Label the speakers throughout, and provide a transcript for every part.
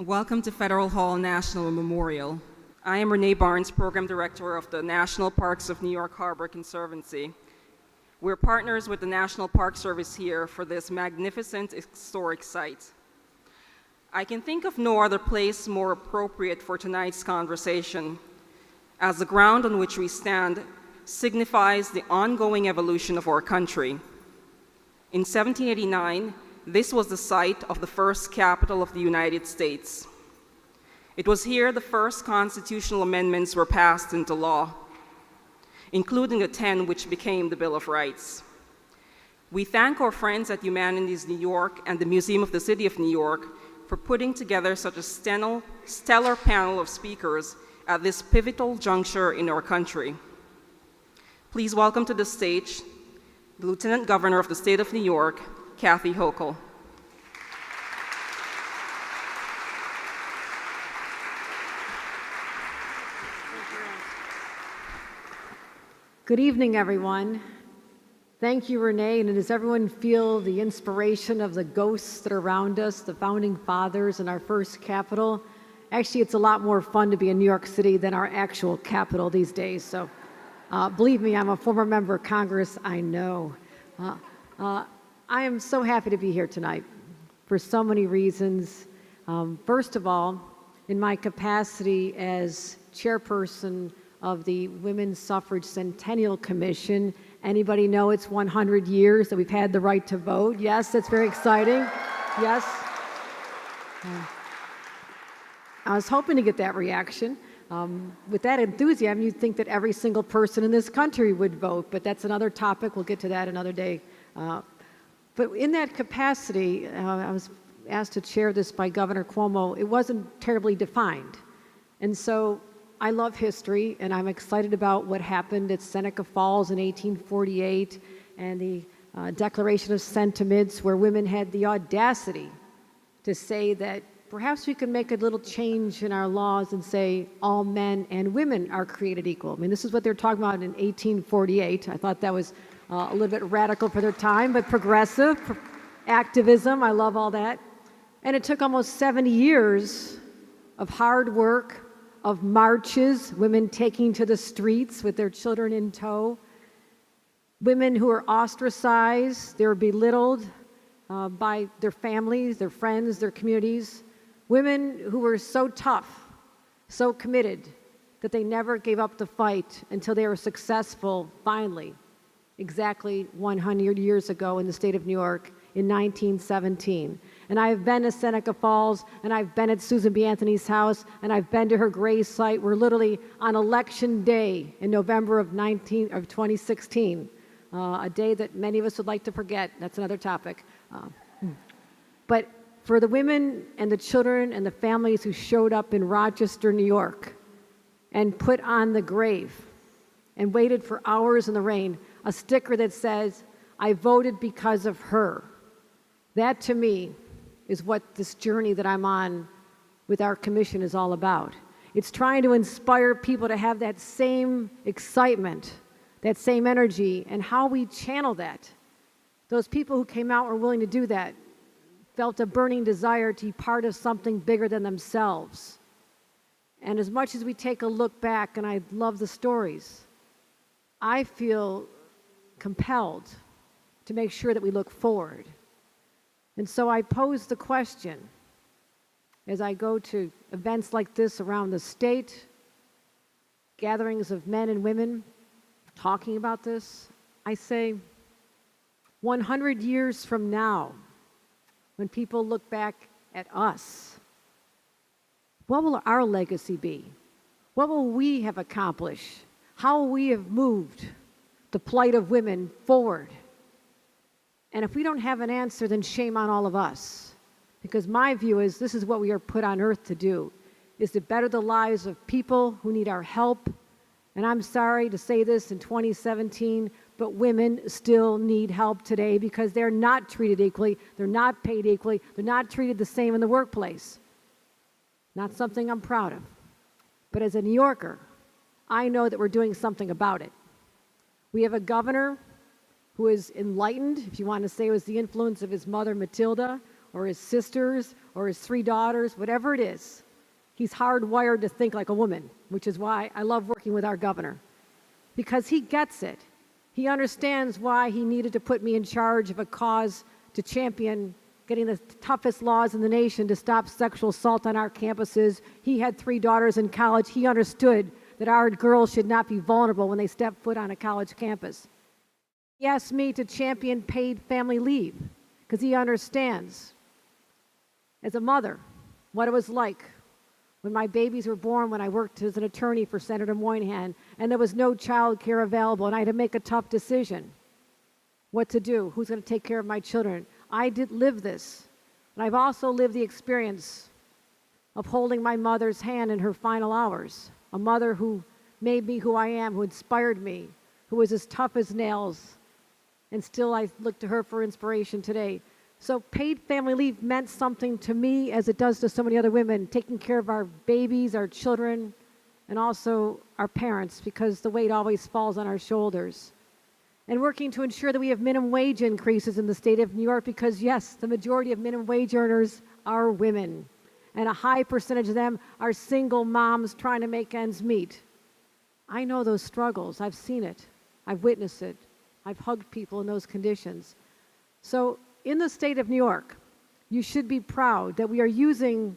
Speaker 1: Welcome to Federal Hall National Memorial. I am Renee Barnes, Program Director of the National Parks of New York Harbor Conservancy. We're partners with the National Park Service here for this magnificent historic site. I can think of no other place more appropriate for tonight's conversation, as the ground on which we stand signifies the ongoing evolution of our country. In 1789, this was the site of the first capital of the United States. It was here the first constitutional amendments were passed into law, including the 10 which became the Bill of Rights. We thank our friends at Humanities New York and the Museum of the City of New York for putting together such a stellar panel of speakers at this pivotal juncture in our country. Please welcome to the stage the Lieutenant Governor of the State of New York, Kathy Hochul.
Speaker 2: Good evening, everyone. Thank you, Renee. And does everyone feel the inspiration of the ghosts that are around us, the founding fathers and our first capital? Actually, it's a lot more fun to be in New York City than our actual capital these days. So believe me, I'm a former member of Congress. I know. I am so happy to be here tonight for so many reasons. First of all, in my capacity as chairperson of the Women's Suffrage Centennial Commission. Anybody know it's 100 years that we've had the right to vote? Yes, that's very exciting. Yes. I was hoping to get that reaction. With that enthusiasm, you'd think that every single person in this country would vote, but that's another topic. We'll get to that another day. But in that capacity, I was asked to chair this by Governor Cuomo. It wasn't terribly defined. And so I love history, and I'm excited about what happened at Seneca Falls in 1848 and the Declaration of Sentiments, where women had the audacity to say that perhaps we could make a little change in our laws and say all men and women are created equal. I mean, this is what they're talking about in 1848. I thought that was a little bit radical for their time, but progressive activism. I love all that. And it took almost 70 years of hard work, of marches, women taking to the streets with their children in tow, women who were ostracized, they were belittled by their families, their friends, their communities, women who were so tough, so committed, that they never gave up the fight until they were successful, finally, exactly 100 years ago in the state of New York in 1917. And I've been to Seneca Falls, and I've been at Susan B. Anthony's house, and I've been to her grave site. We're literally on Election Day in November of 2016, a day that many of us would like to forget. That's another topic. But for the women and the children and the families who showed up in Rochester, New York, and put on the grave and waited for hours in the rain, a sticker that says, "I voted because of her." That, to me, is what this journey that I'm on with our commission is all about. It's trying to inspire people to have that same excitement, that same energy, and how we channel that. Those people who came out were willing to do that, felt a burning desire to be part of something bigger than themselves. And as much as we take a look back, and I love the stories, I feel compelled to make sure that we look forward. And so I pose the question, as I go to events like this around the state, gatherings of men and women talking about this, I say, 100 years from now, when people look back at us, what will our legacy be? What will we have accomplished? How will we have moved the plight of women forward? And if we don't have an answer, then shame on all of us. Because my view is this is what we are put on earth to do, is to better the lives of people who need our help. And I'm sorry to say this in 2017, but women still need help today because they're not treated equally, they're not paid equally, they're not treated the same in the workplace. Not something I'm proud of. But as a New Yorker, I know that we're doing something about it. We have a governor who is enlightened, if you want to say it was the influence of his mother, Matilda, or his sisters or his 3 daughters, whatever it is. He's hardwired to think like a woman, which is why I love working with our governor, because he gets it. He understands why he needed to put me in charge of a cause to champion getting the toughest laws in the nation to stop sexual assault on our campuses. He had 3 daughters in college. He understood that our girls should not be vulnerable when they step foot on a college campus. He asked me to champion paid family leave because he understands, as a mother, what it was like when my babies were born, when I worked as an attorney for Senator Moynihan, and there was no child care available, and I had to make a tough decision. What to do? Who's going to take care of my children? I did live this. And I've also lived the experience of holding my mother's hand in her final hours. A mother who made me who I am, who inspired me, who was as tough as nails. And still I look to her for inspiration today. So paid family leave meant something to me as it does to so many other women, taking care of our babies, our children, and also our parents, because the weight always falls on our shoulders. And working to ensure that we have minimum wage increases in the state of New York, because yes, the majority of minimum wage earners are women, and a high percentage of them are single moms trying to make ends meet. I know those struggles. I've seen it. I've witnessed it. I've hugged people in those conditions. So in the state of New York, you should be proud that we are using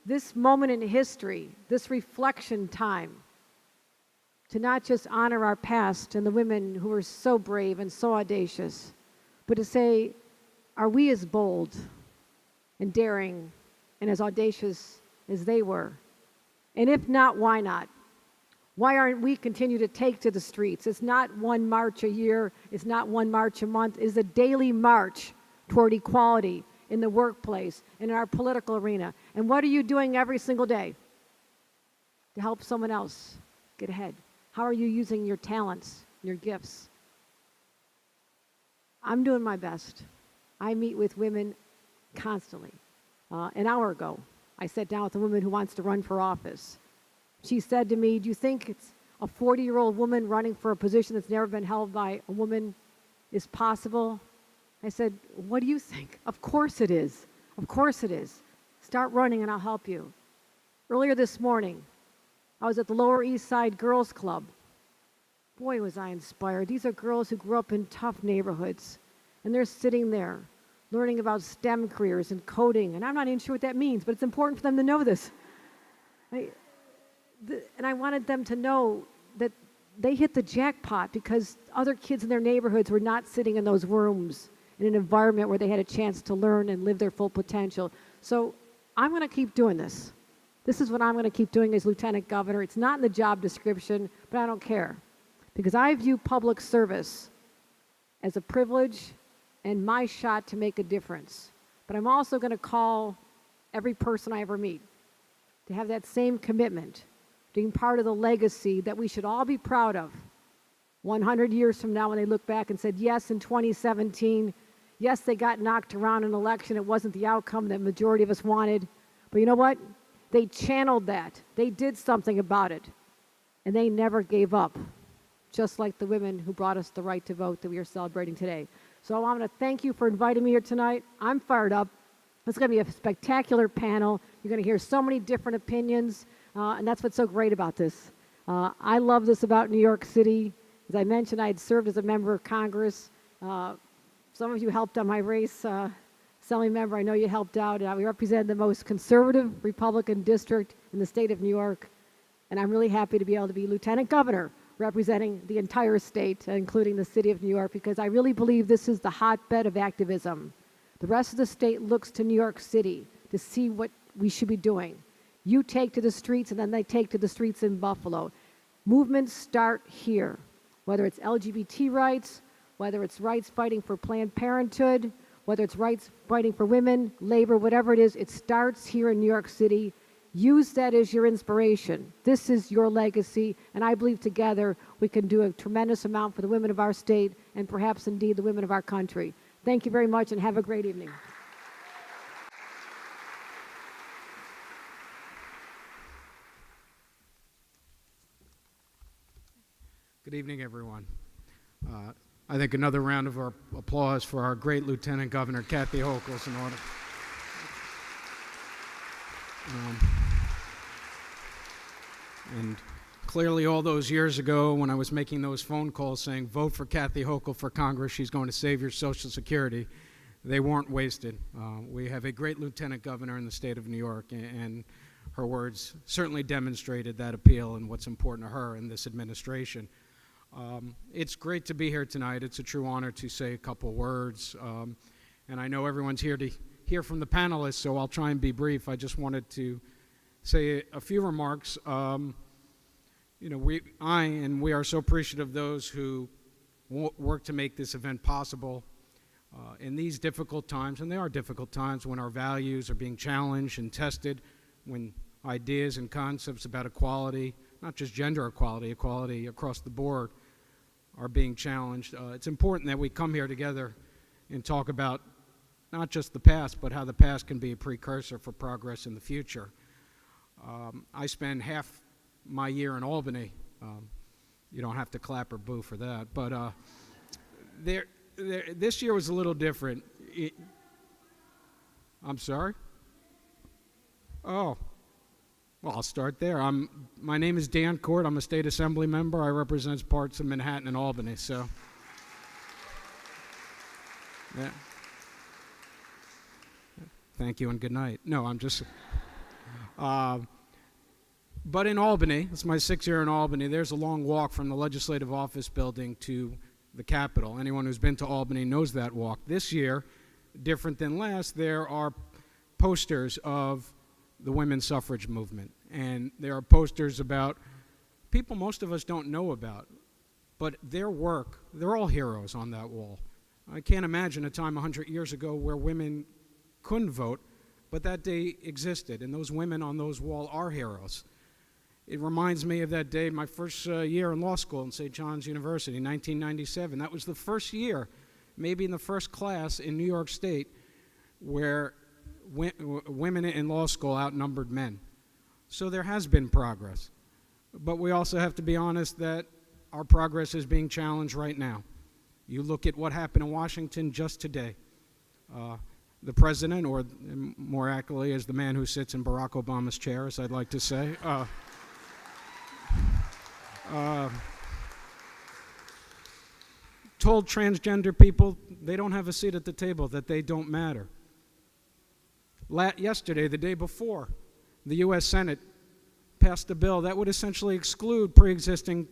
Speaker 2: this moment in history, this reflection time, to not just honor our past and the women who were so brave and so audacious, but to say, are we as bold and daring and as audacious as they were? And if not, why not? Why aren't we continue to take to the streets? It's not one march a year. It's not one march a month. It's a daily march toward equality in the workplace and in our political arena. And what are you doing every single day to help someone else get ahead? How are you using your talents, your gifts? I'm doing my best. I meet with women constantly. An hour ago, I sat down with a woman who wants to run for office. She said to me, do you think it's a 40-year-old woman running for a position that's never been held by a woman is possible? I said, what do you think? Of course it is. Of course it is. Start running and I'll help you. Earlier this morning, I was at the Lower East Side Girls Club. Boy, was I inspired. These are girls who grew up in tough neighborhoods, and they're sitting there learning about STEM careers and coding, and I'm not even sure what that means, but it's important for them to know this. And I wanted them to know that they hit the jackpot because other kids in their neighborhoods were not sitting in those rooms in an environment where they had a chance to learn and live their full potential. So I'm going to keep doing this. This is what I'm going to keep doing as lieutenant governor. It's not in the job description, but I don't care, because I view public service as a privilege and my shot to make a difference. But I'm also going to call every person I ever meet to have that same commitment, being part of the legacy that we should all be proud of 100 years from now when they look back and said, yes, in 2017, yes, they got knocked around in an election. It wasn't the outcome that the majority of us wanted. But you know what? They channeled that. They did something about it. And they never gave up, just like the women who brought us the right to vote that we are celebrating today. So I want to thank you for inviting me here tonight. I'm fired up. It's going to be a spectacular panel. You're going to hear so many different opinions, and that's what's so great about this. I love this about New York City. As I mentioned, I had served as a member of Congress. Some of you helped on my race. Assembly member, I know you helped out. We represent the most conservative Republican district in the state of New York, and I'm really happy to be able to be lieutenant governor representing the entire state, including the city of New York, because I really believe this is the hotbed of activism. The rest of the state looks to New York City to see what we should be doing. You take to the streets, and then they take to the streets in Buffalo. Movements start here, whether it's LGBT rights, whether it's rights fighting for Planned Parenthood, whether it's rights fighting for women, labor, whatever it is, it starts here in New York City. Use that as your inspiration. This is your legacy, and I believe together we can do a tremendous amount for the women of our state and perhaps indeed the women of our country. Thank you very much, and have a great evening.
Speaker 3: Good evening, everyone. I think another round of applause for our great Lieutenant Governor, Kathy Hochul, is in order. And clearly all those years ago when I was making those phone calls saying, vote for Kathy Hochul for Congress, she's going to save your Social Security, they weren't wasted. We have a great lieutenant governor in the state of New York, and her words certainly demonstrated that appeal and what's important to her in this administration. It's great to be here tonight. It's a true honor to say a couple words. And I know everyone's here to hear from the panelists, so I'll try and be brief. I just wanted to say a few remarks. We are so appreciative of those who work to make this event possible in these difficult times, and they are difficult times when our values are being challenged and tested, when ideas and concepts about equality, not just gender equality, equality across the board, are being challenged. It's important that we come here together and talk about not just the past, but how the past can be a precursor for progress in the future. I spend half my year in Albany. You don't have to clap or boo for that, but this year was a little different. I'm sorry? Oh, well, I'll start there. My name is Dan Court. I'm a state assembly member. I represent parts of Manhattan and Albany, so. Yeah. Thank you and good night. No, I'm just. But in Albany, it's my 6th year in Albany, there's a long walk from the Legislative Office Building to the Capitol. Anyone who's been to Albany knows that walk. This year, different than last, there are posters of the women's suffrage movement. And there are posters about people most of us don't know about. But their work, they're all heroes on that wall. I can't imagine a time 100 years ago where women couldn't vote, but that day existed, and those women on those walls are heroes. It reminds me of that day, my first year in law school in St. John's University, 1997. That was the first year, maybe in the first class in New York State, where women in law school outnumbered men. So there has been progress. But we also have to be honest that our progress is being challenged right now. You look at what happened in Washington just today. The president, or more accurately as the man who sits in Barack Obama's chair, as I'd like to say, told transgender people they don't have a seat at the table, that they don't matter. Yesterday, the day before, the U.S. Senate passed a bill that would essentially exclude pre-existing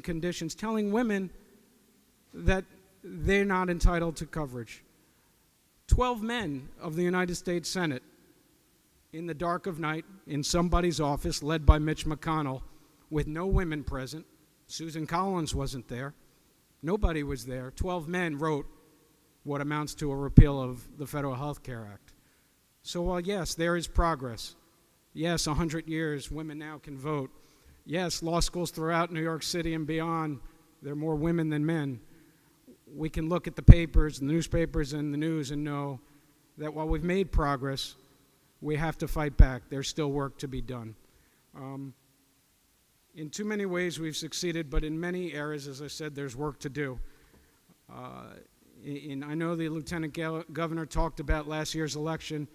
Speaker 3: conditions, telling women that they're not entitled to coverage. 12 men of the United States Senate, in the dark of night, in somebody's office, led by Mitch McConnell, with no women present. Susan Collins wasn't there. Nobody was there. 12 men wrote what amounts to a repeal of the Federal Health Care Act. So while, yes, there is progress. Yes, 100 years, women now can vote. Yes, law schools throughout New York City and beyond, there are more women than men. We can look at the papers, the newspapers, and the news and know that while we've made progress, we have to fight back. There's still work to be done. In too many ways we've succeeded, but in many areas, as I said, there's work to do. I know the Lieutenant Governor talked about last year's election.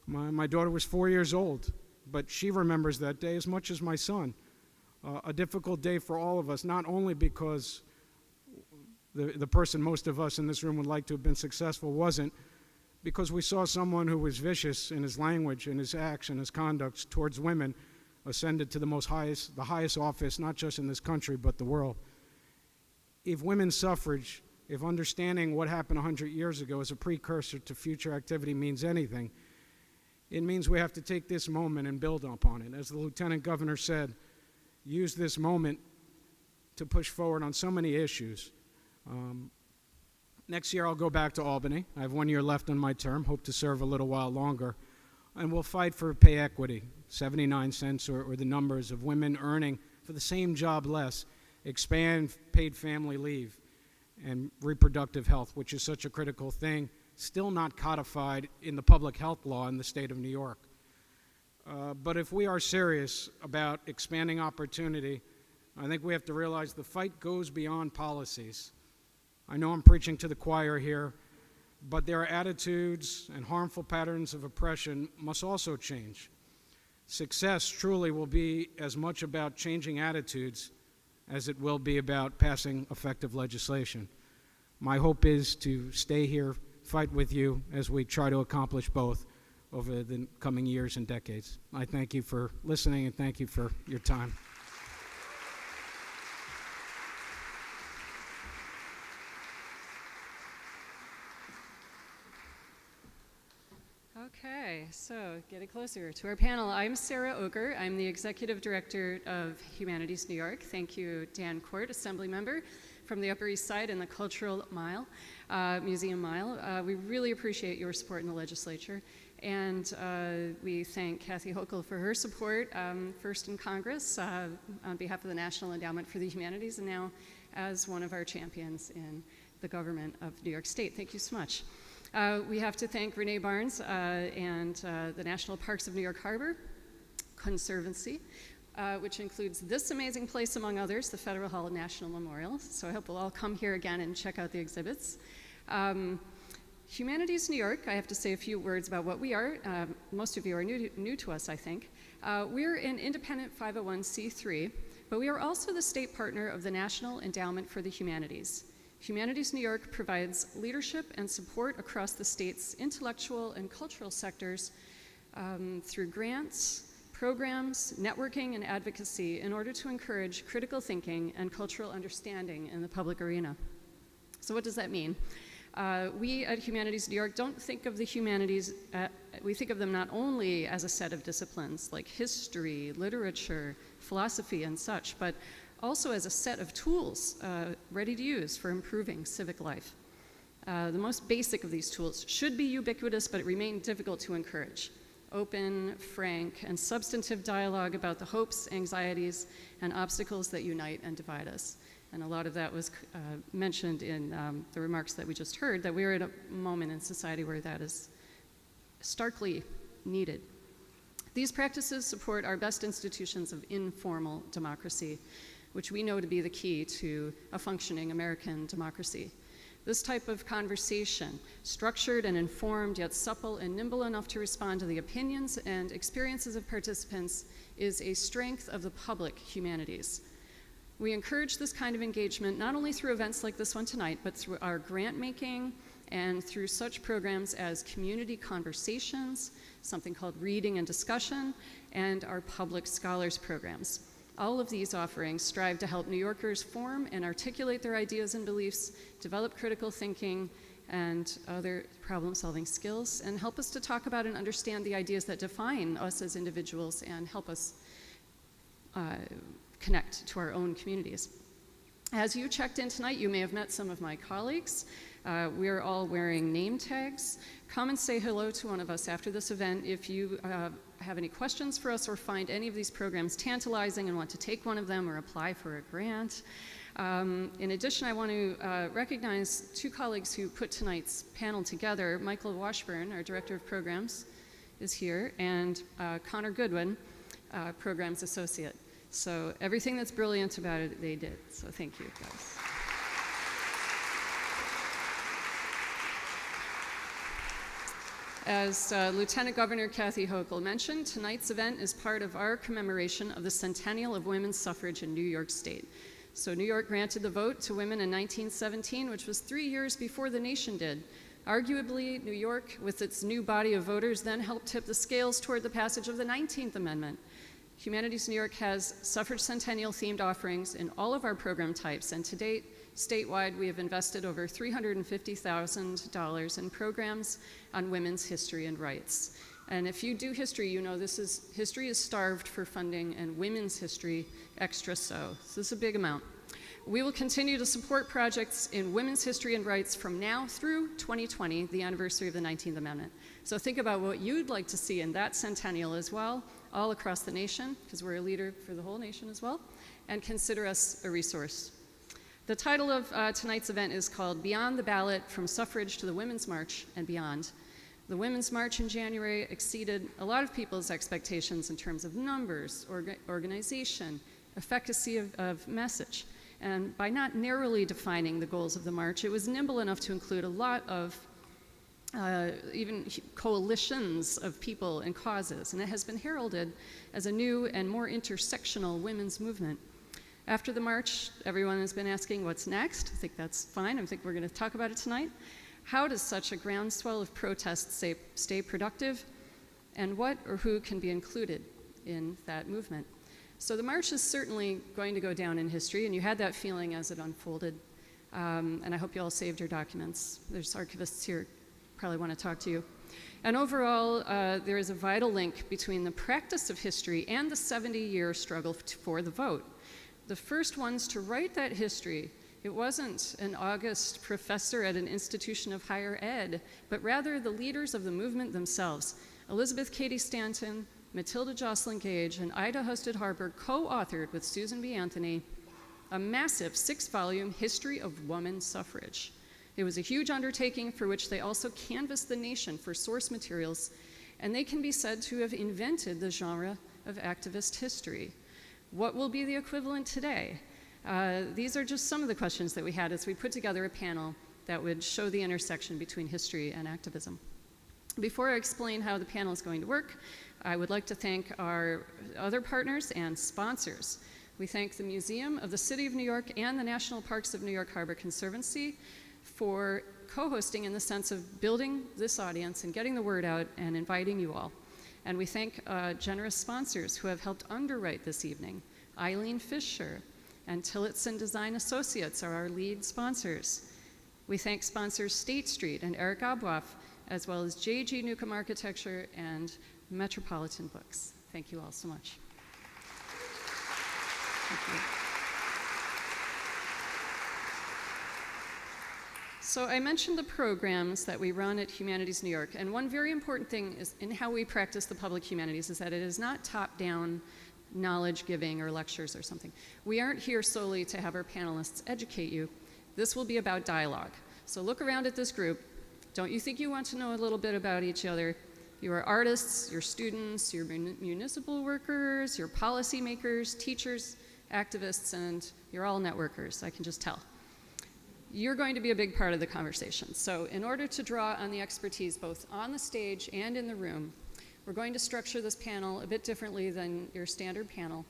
Speaker 3: My daughter was 4 years old, but she remembers that day as much as my son. A difficult day for all of us, not only because the person most of us in this room would like to have been successful wasn't, because we saw someone who was vicious in his language and his action, his conduct towards women, ascended to the highest office, not just in this country, but the world. If women's suffrage, if understanding what happened 100 years ago as a precursor to future activity means anything, it means we have to take this moment and build upon it. As the Lieutenant Governor said, use this moment to push forward on so many issues. Next year I'll go back to Albany. I have 1 year left on my term, hope to serve a little while longer. And we'll fight for pay equity, 79 cents or the numbers of women earning for the same job less, expand paid family leave, and reproductive health, which is such a critical thing, still not codified in the public health law in the state of New York. But if we are serious about expanding opportunity, I think we have to realize the fight goes beyond policies. I know I'm preaching to the choir here, But their attitudes and harmful patterns of oppression must also change. Success truly will be as much about changing attitudes as it will be about passing effective legislation. My hope is to stay here, fight with you as we try to accomplish both over the coming years and decades. I thank you for listening and thank you for your time.
Speaker 4: Okay, so getting closer to our panel. I'm Sarah Seidman. I'm the Executive Director of Humanities New York. Thank you, Dan Court, Assembly Member from the Upper East Side and the Cultural Mile, Museum Mile. We really appreciate your support in the legislature. And we thank Kathy Hochul for her support, first in Congress on behalf of the National Endowment for the Humanities, and now as one of our champions in the government of New York State. Thank you so much. We have to thank Rene Barnes and the National Parks of New York Harbor, Conservancy, which includes this amazing place among others, the Federal Hall National Memorial. So I hope we'll all come here again and check out the exhibits. Humanities New York, I have to say a few words about what we are. Most of you are new to us, I think. We're an independent 501c3, but we are also the state partner of the National Endowment for the Humanities. Humanities New York provides leadership and support across the state's intellectual and cultural sectors through grants, programs, networking, and advocacy in order to encourage critical thinking and cultural understanding in the public arena. So what does that mean? We at Humanities New York don't think of the humanities, we think of them not only as a set of disciplines like history, literature, philosophy, and such, but also as a set of tools ready to use for improving civic life. The most basic of these tools should be ubiquitous, but it remains difficult to encourage. Open, frank, and substantive dialogue about the hopes, anxieties, and obstacles that unite and divide us. And a lot of that was mentioned in the remarks that we just heard, that we're at a moment in society where that is starkly needed. These practices support our best institutions of informal democracy, which we know to be the key to a functioning American democracy. This type of conversation, structured and informed, yet supple and nimble enough to respond to the opinions and experiences of participants, is a strength of the public humanities. We encourage this kind of engagement not only through events like this one tonight, but through our grant making and through such programs as community conversations, something called reading and discussion, and our public scholars programs. All of these offerings strive to help New Yorkers form and articulate their ideas and beliefs, develop critical thinking and other problem-solving skills, and help us to talk about and understand the ideas that define us as individuals and help us connect to our own communities. As you checked in tonight, you may have met some of my colleagues. We're all wearing name tags. Come and say hello to one of us after this event if you have any questions for us or find any of these programs tantalizing and want to take one of them or apply for a grant. In addition, I want to recognize two colleagues who put tonight's panel together. Michael Washburn, our Director of Programs, is here, and Connor Goodwin, Programs Associate. So everything that's brilliant about it, they did. So thank you, guys. As Lieutenant Governor Kathy Hochul mentioned, tonight's event is part of our commemoration of the Centennial of women's suffrage in New York State. So New York granted the vote to women in 1917, which was 3 years before the nation did. Arguably, New York, with its new body of voters, then helped tip the scales toward the passage of the 19th Amendment. Humanities New York has suffrage centennial-themed offerings in all of our program types, and to date, statewide, we have invested over $350,000 in programs on women's history and rights. And if you do history, you know history is starved for funding, and women's history extra so. So this is a big amount. We will continue to support projects in women's history and rights from now through 2020, the anniversary of the 19th Amendment. So think about what you'd like to see in that centennial as well, all across the nation, because we're a leader for the whole nation as well, and consider us a resource. The title of tonight's event is called Beyond the Ballot, From Suffrage to the Women's March and Beyond. The Women's March in January exceeded a lot of people's expectations in terms of numbers, organization, efficacy of message. And by not narrowly defining the goals of the march, it was nimble enough to include a lot of even coalitions of people and causes, and it has been heralded as a new and more intersectional women's movement. After the march, everyone has been asking what's next. I think that's fine. I think we're going to talk about it tonight. How does such a groundswell of protests stay productive, and what or who can be included in that movement? So the march is certainly going to go down in history, and you had that feeling as it unfolded, and I hope you all saved your documents. There's archivists here probably want to talk to you. And overall, there is a vital link between the practice of history and the 70-year struggle for the vote. The first ones to write that history, it wasn't an august professor at an institution of higher ed, but rather the leaders of the movement themselves. Elizabeth Cady Stanton, Matilda Jocelyn Gage, and Ida Husted Harper co-authored with Susan B. Anthony a massive 6-volume history of woman suffrage. It was a huge undertaking for which they also canvassed the nation for source materials, and they can be said to have invented the genre of activist history. What will be the equivalent today? These are just some of the questions that we had as we put together a panel that would show the intersection between history and activism. Before I explain how the panel is going to work, I would like to thank our other partners and sponsors. We thank the Museum of the City of New York and the National Parks of New York Harbor Conservancy for co-hosting in the sense of building this audience and getting the word out and inviting you all. And we thank generous sponsors who have helped underwrite this evening. Eileen Fisher and Tillotson Design Associates are our lead sponsors. We thank sponsors State Street and Eric Abwaf, as well as J.G. Newcomb Architecture and Metropolitan Books. Thank you all so much. Thank you. So I mentioned the programs that we run at Humanities New York, and one very important thing is in how we practice the public humanities is that it is not top-down knowledge giving or lectures or something. We aren't here solely to have our panelists educate you. This will be about dialogue. So look around at this group. Don't you think you want to know a little bit about each other? You are artists, you're students, you're municipal workers, you're policymakers, teachers, activists, and you're all networkers, I can just tell. You're going to be a big part of the conversation. So in order to draw on the expertise both on the stage and in the room, we're going to structure this panel a bit differently than your standard panel.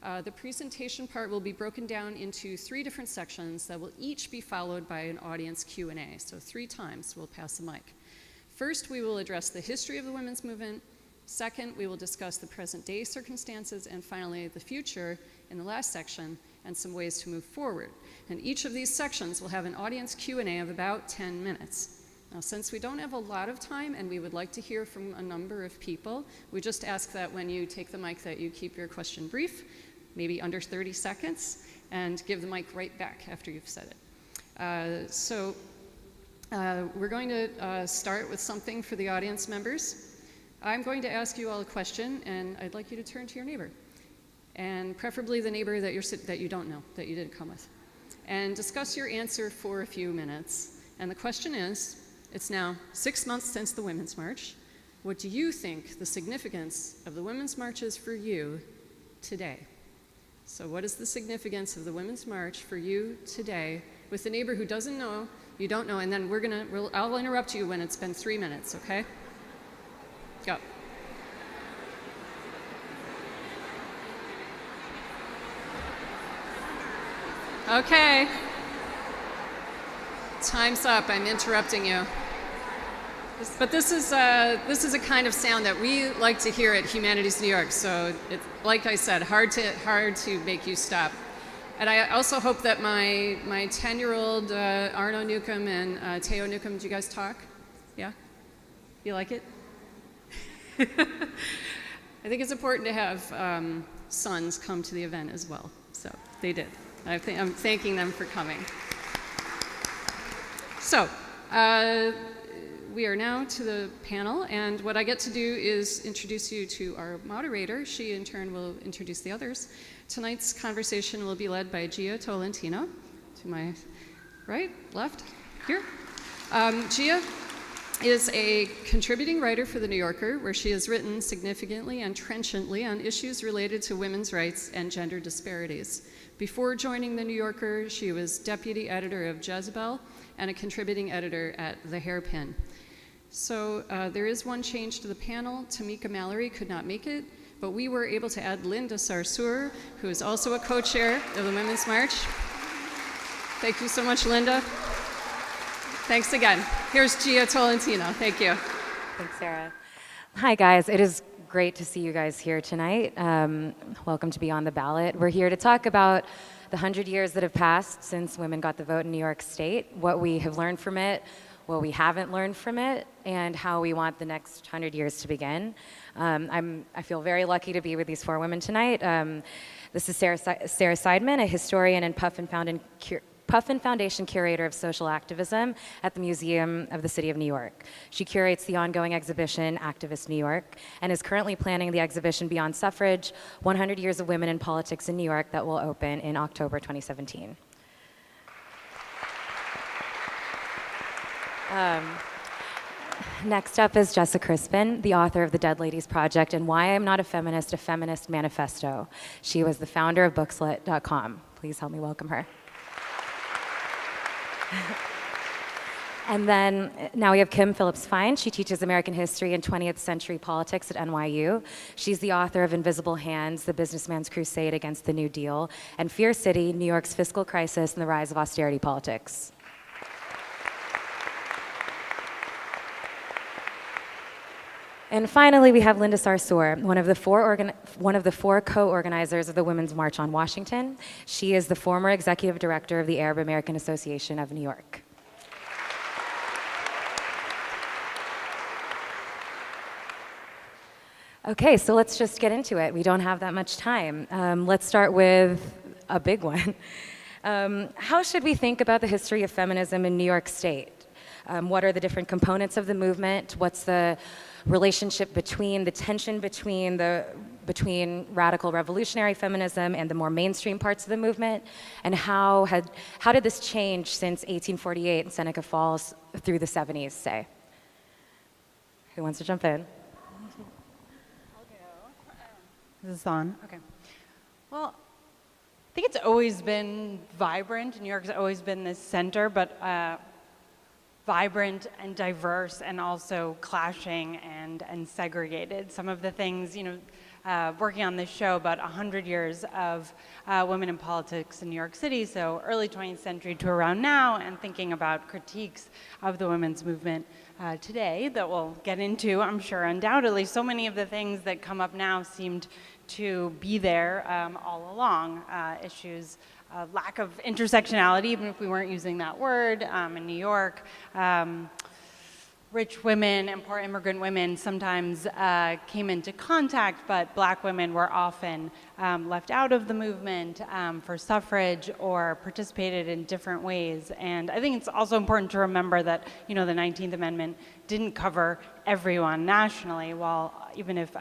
Speaker 4: The presentation part will be broken down into 3 different sections that will each be followed by an audience Q&A. So 3 times we'll pass the mic. First, we will address the history of the women's movement. Second, we will discuss the present day circumstances. And finally, the future in the last section and some ways to move forward. And each of these sections will have an audience Q&A of about 10 minutes. Now, since we don't have a lot of time and we would like to hear from a number of people, we just ask that when you take the mic that you keep your question brief, maybe under 30 seconds, and give the mic right back after you've said it. We're going to start with something for the audience members. I'm going to ask you all a question, and I'd like you to turn to your neighbor, and preferably the neighbor that you don't know, that you didn't come with, and discuss your answer for a few minutes. And the question is, it's now 6 months since the Women's March. What do you think the significance of the Women's March is for you today? So what is the significance of the Women's March for you today with the neighbor who doesn't know, you don't know, and then I'll interrupt you when it's been 3 minutes, okay? Go. Okay. Time's up, I'm interrupting you. But this is a kind of sound that we like to hear at Humanities New York. So, like I said, hard to make you stop. And I also hope that my 10-year-old Arno Newcomb and Teo Newcomb, do you guys talk? Yeah? You like it? I think it's important to have sons come to the event as well. So they did. I'm thanking them for coming. So. We are now to the panel, and what I get to do is introduce you to our moderator. She, in turn, will introduce the others. Tonight's conversation will be led by Gia Tolentino, to my right, left, here. Gia is a contributing writer for The New Yorker, where she has written significantly and trenchantly on issues related to women's rights and gender disparities. Before joining The New Yorker, she was deputy editor of Jezebel and a contributing editor at The Hairpin. So there is one change to the panel. Tamika Mallory could not make it, but we were able to add Linda Sarsour, who is also a co-chair of the Women's March. Thank you so much, Linda. Thanks again. Here's Gia Tolentino. Thank you.
Speaker 5: Thanks, Sarah. Hi, guys. It is great to see you guys here tonight. Welcome to Beyond the Ballot. We're here to talk about the 100 years that have passed since women got the vote in New York State, what we have learned from it, what we haven't learned from it, and how we want the next 100 years to begin. I feel very lucky to be with these 4 women tonight. This is Sarah Seidman, a historian and Puffin Foundation curator of social activism at the Museum of the City of New York. She curates the ongoing exhibition Activist New York and is currently planning the exhibition Beyond Suffrage, 100 Years of Women in Politics in New York that will open in October 2017. Next up is Jessa Crispin, the author of the Dead Ladies Project and Why I'm Not a Feminist, a Feminist Manifesto. She was the founder of Bookslit.com. Please help me welcome her. And then now we have Kim Phillips-Fein. She teaches American history and 20th century politics at NYU. She's the author of Invisible Hands, The Businessman's Crusade Against the New Deal, and Fear City, New York's Fiscal Crisis and the Rise of Austerity Politics. And finally, we have Linda Sarsour, one of the 4 co-organizers of the Women's March on Washington. She is the former executive director of the Arab American Association of New York. Okay, so let's just get into it. We don't have that much time. Let's start with a big one. How should we think about the history of feminism in New York State? What are the different components of the movement? What's the relationship between the tension between radical revolutionary feminism and the more mainstream parts of the movement? And how did this change since 1848 in Seneca Falls through the 70s, say? Who wants to jump in?
Speaker 6: I'll go. Is this on? Okay. Well, I think it's always been vibrant. New York's always been this center, but vibrant and diverse and also clashing and segregated. Some of the things, working on this show about 100 years of women in politics in New York City, so early 20th century to around now, and thinking about critiques of the women's movement today that we'll get into, I'm sure, undoubtedly. So many of the things that come up now seemed to be there all along. Issues lack of intersectionality, even if we weren't using that word, in New York. Rich women and poor immigrant women sometimes came into contact, but black women were often left out of the movement for suffrage or participated in different ways. And I think it's also important to remember that, the 19th Amendment didn't cover everyone nationally, even if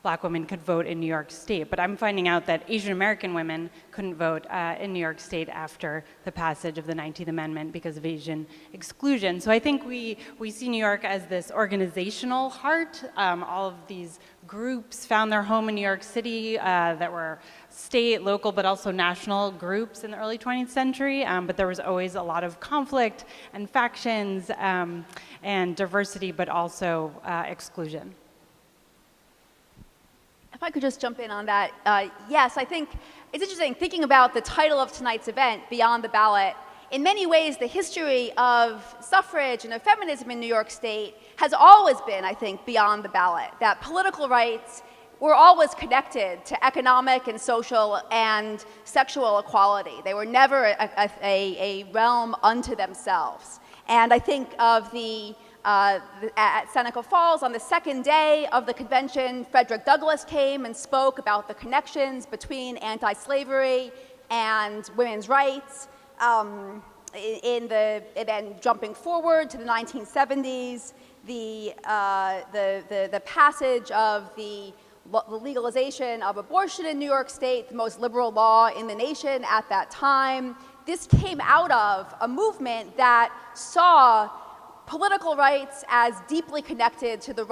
Speaker 6: black women could vote in New York State. But I'm finding out that Asian American women couldn't vote in New York State after the passage of the 19th Amendment because of Asian exclusion. So I think we see New York as this organizational heart. All of these groups found their home in New York City that were state, local, but also national groups in the early 20th century. But there was always a lot of conflict and factions and diversity, but also exclusion.
Speaker 7: If I could just jump in on that. Yes, I think it's interesting thinking about the title of tonight's event, Beyond the Ballot. In many ways, the history of suffrage and of feminism in New York State has always been, I think, beyond the ballot. That political rights were always connected to economic and social and sexual equality. They were never a realm unto themselves. And I think of at Seneca Falls, on the second day of the convention, Frederick Douglass came and spoke about the connections between anti-slavery and women's rights. And then jumping forward to the 1970s, the passage of the legalization of abortion in New York State, the most liberal law in the nation at that time. This came out of a movement that saw political rights as deeply connected to the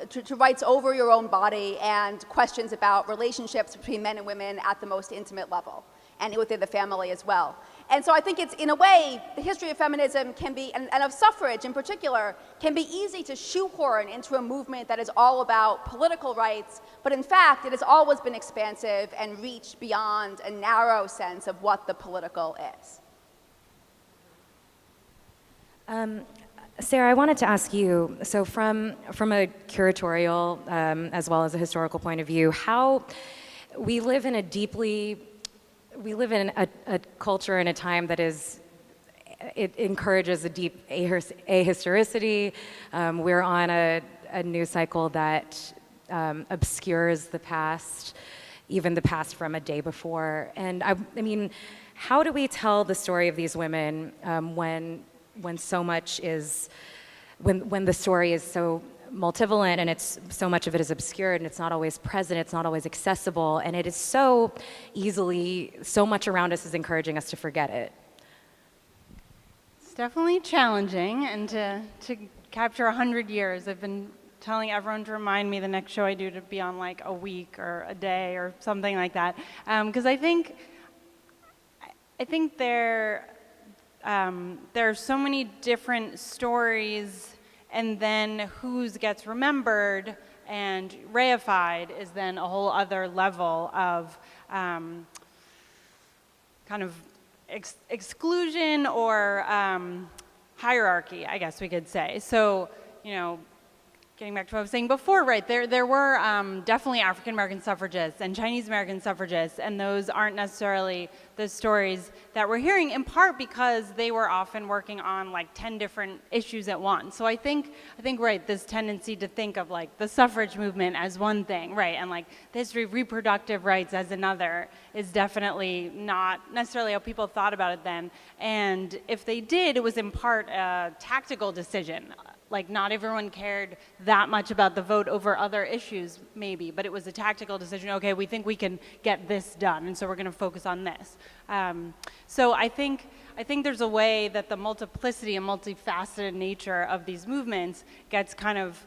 Speaker 7: to rights over your own body and questions about relationships between men and women at the most intimate level and within the family as well. And so I think it's, in a way, the history of feminism can be, and of suffrage in particular, can be easy to shoehorn into a movement that is all about political rights, but in fact, it has always been expansive and reached beyond a narrow sense of what the political is.
Speaker 5: Sarah, I wanted to ask you, so from a curatorial as well as a historical point of view, how we live in a culture and a time that it encourages a deep ahistoricity. We're on a news cycle that obscures the past, even the past from a day before. And I mean, how do we tell the story of these women when so much is, when the story is so multivalent and it's so much of it is obscured and it's not always present, it's not always accessible, and it is so much around us is encouraging us to forget it?
Speaker 6: It's definitely challenging, and to capture 100 years, I've been telling everyone to remind me the next show I do to be on like a week or a day or something like that, because I think there are so many different stories, and then whose gets remembered and reified is then a whole other level of kind of exclusion or hierarchy, I guess we could say. So, getting back to what I was saying before, right, there were definitely African-American suffragists and Chinese-American suffragists, and those aren't necessarily the stories that we're hearing, in part because they were often working on like 10 different issues at once. So I think right, this tendency to think of like the suffrage movement as one thing, right, and like the history of reproductive rights as another is definitely not necessarily how people thought about it then. And if they did, it was in part a tactical decision. Like, not everyone cared that much about the vote over other issues, maybe, but it was a tactical decision. Okay, we think we can get this done, and so we're going to focus on this. So I think there's a way that the multiplicity and multifaceted nature of these movements gets kind of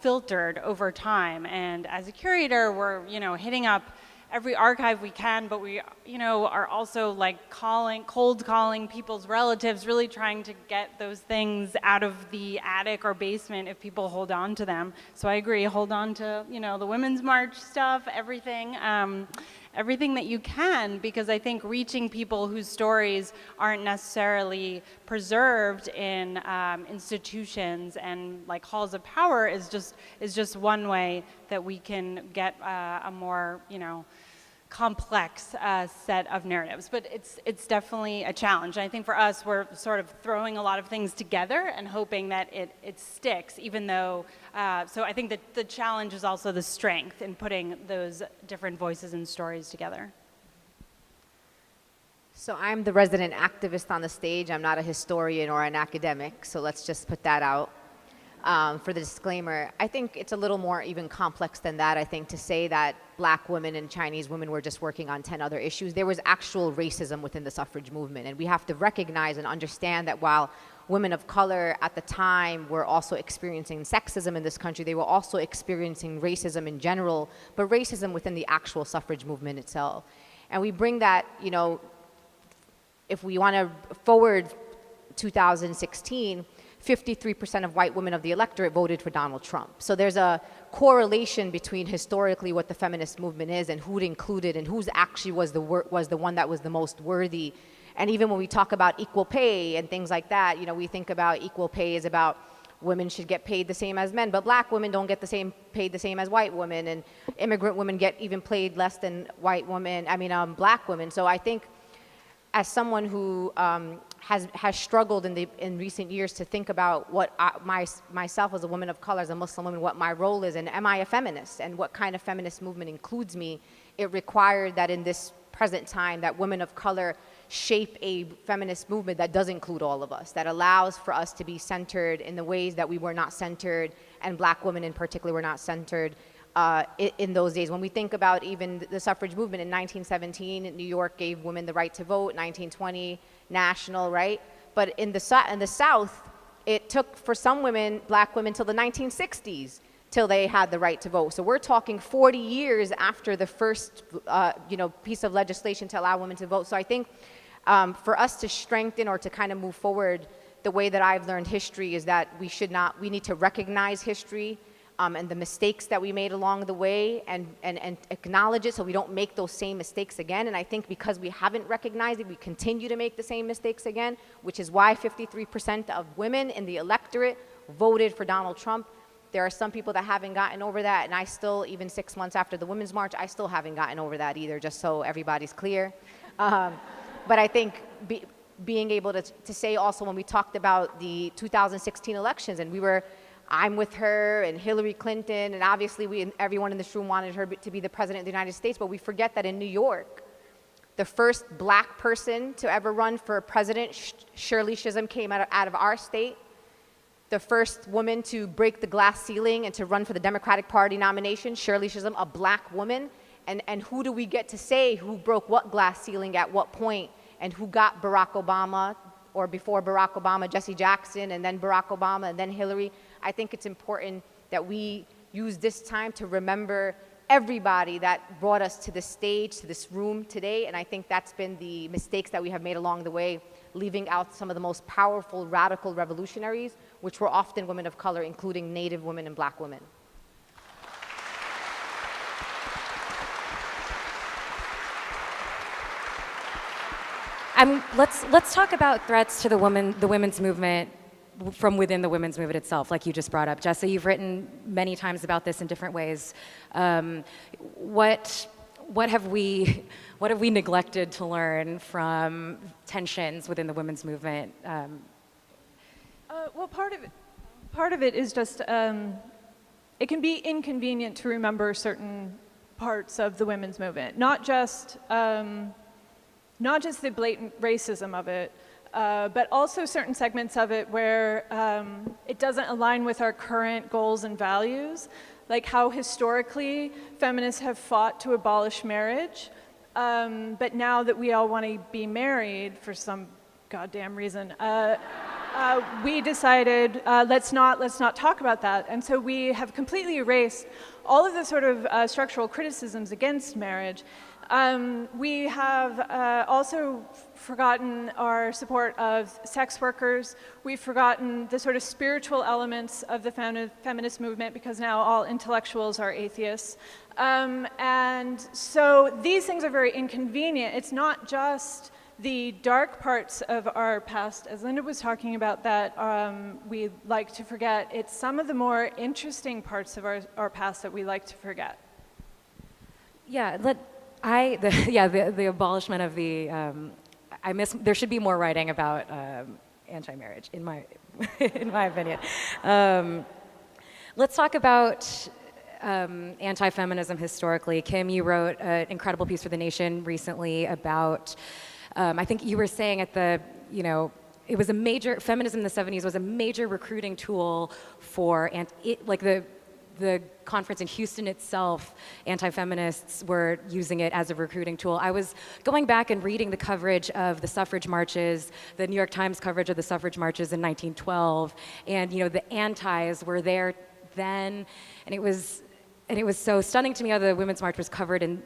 Speaker 6: filtered over time. And as a curator, we're hitting up every archive we can, but we are also like cold calling people's relatives, really trying to get those things out of the attic or basement if people hold on to them. So I agree, hold on to the Women's March stuff, everything that you can, because I think reaching people whose stories aren't necessarily preserved in institutions and like halls of power is just one way that we can get a more complex set of narratives. But it's definitely a challenge. And I think for us, we're sort of throwing a lot of things together and hoping that it sticks, even though, so I think that the challenge is also the strength in putting those different voices and stories together.
Speaker 8: So I'm the resident activist on the stage. I'm not a historian or an academic, so let's just put that out for the disclaimer. I think it's a little more even complex than that. I think to say that Black women and Chinese women were just working on 10 other issues, there was actual racism within the suffrage movement, and we have to recognize and understand that while women of color at the time were also experiencing sexism in this country, they were also experiencing racism in general, but racism within the actual suffrage movement itself. And we bring that, if we want to forward 2016, 53% of white women of the electorate voted for Donald Trump. So there's a correlation between historically what the feminist movement is and who it included and who's actually was the one that was the most worthy. And even when we talk about equal pay and things like that, we think about equal pay is about women should get paid the same as men, but Black women don't get paid the same as white women, and immigrant women get even paid less than Black women. So I think as someone who has struggled in recent years to think about what myself as a woman of color, as a Muslim woman, what my role is, and am I a feminist, and what kind of feminist movement includes me, it required that in this present time that women of color shape a feminist movement that does include all of us, that allows for us to be centered in the ways that we were not centered, and Black women in particular were not centered in those days. When we think about even the suffrage movement in 1917, New York gave women the right to vote, 1920, national, right? But in the South, it took for some women, Black women, till the 1960s till they had the right to vote. So we're talking 40 years after the first, piece of legislation to allow women to vote. So I think For us to strengthen or to kind of move forward, the way that I've learned history is that we need to recognize history and the mistakes that we made along the way and acknowledge it so we don't make those same mistakes again. And I think because we haven't recognized it, we continue to make the same mistakes again, which is why 53% of women in the electorate voted for Donald Trump. There are some people that haven't gotten over that, and I still, even 6 months after the Women's March, I still haven't gotten over that either, just so everybody's clear. But I think being able to say also when we talked about the 2016 elections, and I'm with her and Hillary Clinton, and obviously everyone in this room wanted her to be the president of the United States, but we forget that in New York, the first black person to ever run for president, Shirley Chisholm, came out of our state. The first woman to break the glass ceiling and to run for the Democratic Party nomination, Shirley Chisholm, a black woman. And who do we get to say who broke what glass ceiling at what point, and who got Barack Obama, or before Barack Obama, Jesse Jackson, and then Barack Obama, and then Hillary? I think it's important that we use this time to remember everybody that brought us to this stage, to this room today, and I think that's been the mistakes that we have made along the way, leaving out some of the most powerful, radical revolutionaries, which were often women of color, including Native women and black women.
Speaker 5: Let's talk about threats to the women's movement from within the women's movement itself, like you just brought up. Jessa, you've written many times about this in different ways. What have we neglected to learn from tensions within the women's movement?
Speaker 9: Well, part of it is just it can be inconvenient to remember certain parts of the women's movement, not just the blatant racism of it, but also certain segments of it where it doesn't align with our current goals and values, like how historically feminists have fought to abolish marriage, but now that we all want to be married for some goddamn reason, we decided let's not talk about that, and so we have completely erased all of the sort of structural criticisms against marriage. We have also forgotten our support of sex workers. We've forgotten the sort of spiritual elements of the feminist movement because now all intellectuals are atheists. And so these things are very inconvenient. It's not just the dark parts of our past, as Linda was talking about, that we like to forget. It's some of the more interesting parts of our past that we like to forget.
Speaker 5: Yeah, the abolishment of the, there should be more writing about anti-marriage, in my opinion. Let's talk about anti-feminism historically. Kim, you wrote an incredible piece for The Nation recently about, I think you were saying it was a major, feminism in the 70s was a major recruiting tool for, the conference in Houston itself, anti-feminists were using it as a recruiting tool. I was going back and reading the coverage of the suffrage marches, the New York Times coverage of the suffrage marches in 1912, and the antis were there then, and it was so stunning to me how the Women's March was covered in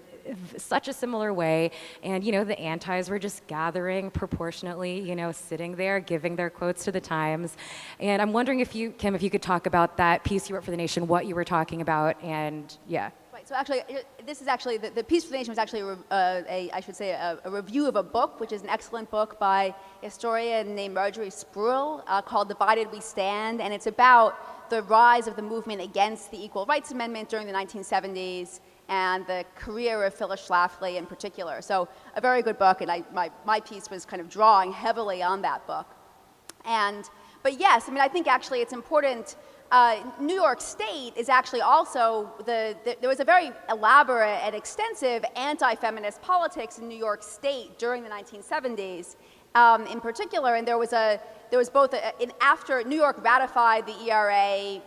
Speaker 5: such a similar way, and the antis were just gathering proportionately, sitting there giving their quotes to the Times. And I'm wondering if you, Kim, if you could talk about that piece you wrote for The Nation, what you were talking about, and yeah.
Speaker 7: Right, so actually, this is actually, the piece for The Nation was actually a review of a book, which is an excellent book by a historian named Marjorie Spruill called Divided We Stand, and it's about the rise of the movement against the Equal Rights Amendment during the 1970s, and the career of Phyllis Schlafly in particular. So a very good book, and my piece was kind of drawing heavily on that book. But yes, I think actually it's important. New York State is actually also, there was a very elaborate and extensive anti-feminist politics in New York State during the 1970s in particular, and there was both, after New York ratified the ERA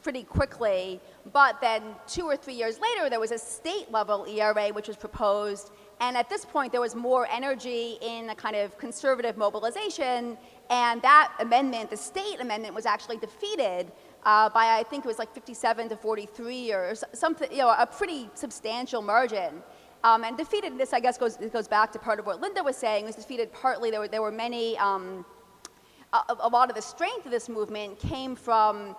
Speaker 7: pretty quickly, but then 2 or 3 years later, there was a state-level ERA which was proposed, and at this point, there was more energy in a kind of conservative mobilization, and that amendment, the state amendment, was actually defeated by, I think it was like 57 to 43 or something, a pretty substantial margin. And defeated, this I guess goes back to part of what Linda was saying, was defeated partly, there were many, a lot of the strength of this movement came from,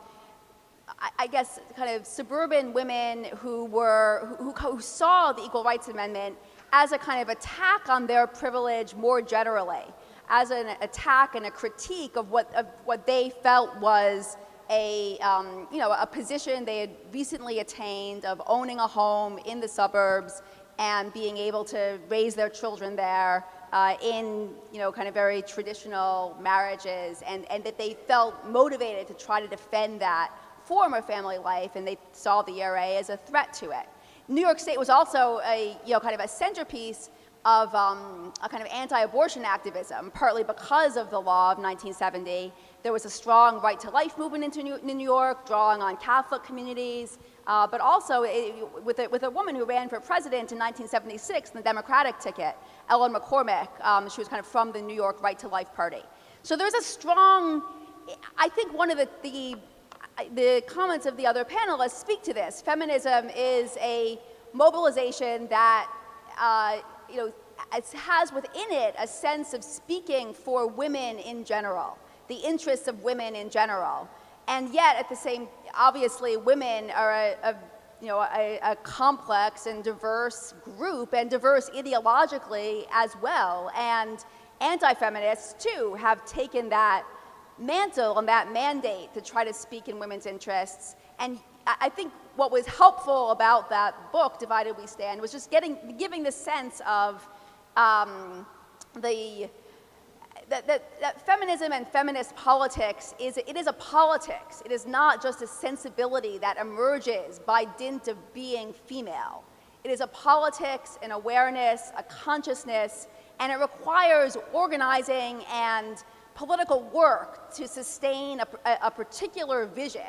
Speaker 7: I guess, kind of suburban women who saw the Equal Rights Amendment as a kind of attack on their privilege more generally, as an attack and a critique of what they felt was a position they had recently attained of owning a home in the suburbs and being able to raise their children there in kind of very traditional marriages, and that they felt motivated to try to defend that form of family life, and they saw the ERA as a threat to it. New York State was also kind of a centerpiece of a kind of anti-abortion activism, partly because of the law of 1970. There was a strong right-to-life movement into New York, drawing on Catholic communities, but also with a woman who ran for president in 1976 in the Democratic ticket, Ellen McCormick. She was kind of from the New York Right-to-Life Party. So there's a strong, I think one of the comments of the other panelists speak to this. Feminism is a mobilization that it has within it a sense of speaking for women in general, the interests of women in general. And yet, at the same, obviously, women are a complex and diverse group, and diverse ideologically as well. And anti-feminists, too, have taken that mantle and that mandate to try to speak in women's interests. And I think what was helpful about that book, Divided We Stand, was just giving the sense of that feminism and feminist politics is a politics. It is not just a sensibility that emerges by dint of being female. It is a politics, an awareness, a consciousness, and it requires organizing and political work to sustain a particular vision.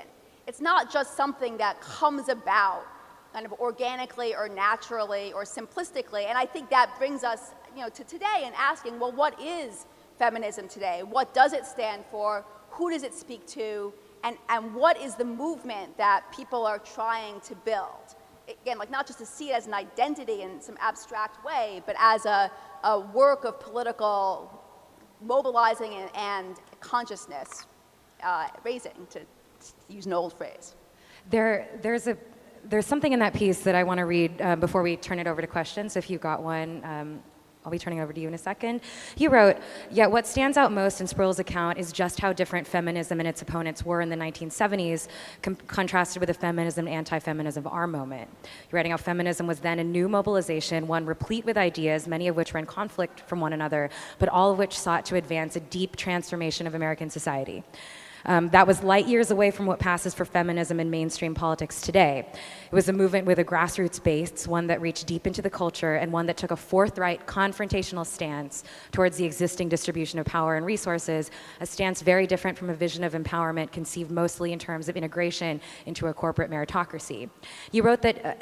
Speaker 7: It's not just something that comes about kind of organically or naturally or simplistically. And I think that brings us to today and asking, well, what is feminism today? What does it stand for? Who does it speak to? And what is the movement that people are trying to build? Again, like not just to see it as an identity in some abstract way, but as a work of political mobilizing and consciousness raising, to use an old phrase.
Speaker 5: There's something in that piece that I want to read before we turn it over to questions. If you've got one, I'll be turning over to you in a second. You wrote, yet what stands out most in Sproul's account is just how different feminism and its opponents were in the 1970s contrasted with the feminism and anti-feminism of our moment. You're writing how feminism was then a new mobilization, one replete with ideas, many of which were in conflict from one another, but all of which sought to advance a deep transformation of American society. That was light years away from what passes for feminism in mainstream politics today. It was a movement with a grassroots base, one that reached deep into the culture, and one that took a forthright, confrontational stance towards the existing distribution of power and resources, a stance very different from a vision of empowerment conceived mostly in terms of integration into a corporate meritocracy. You wrote that,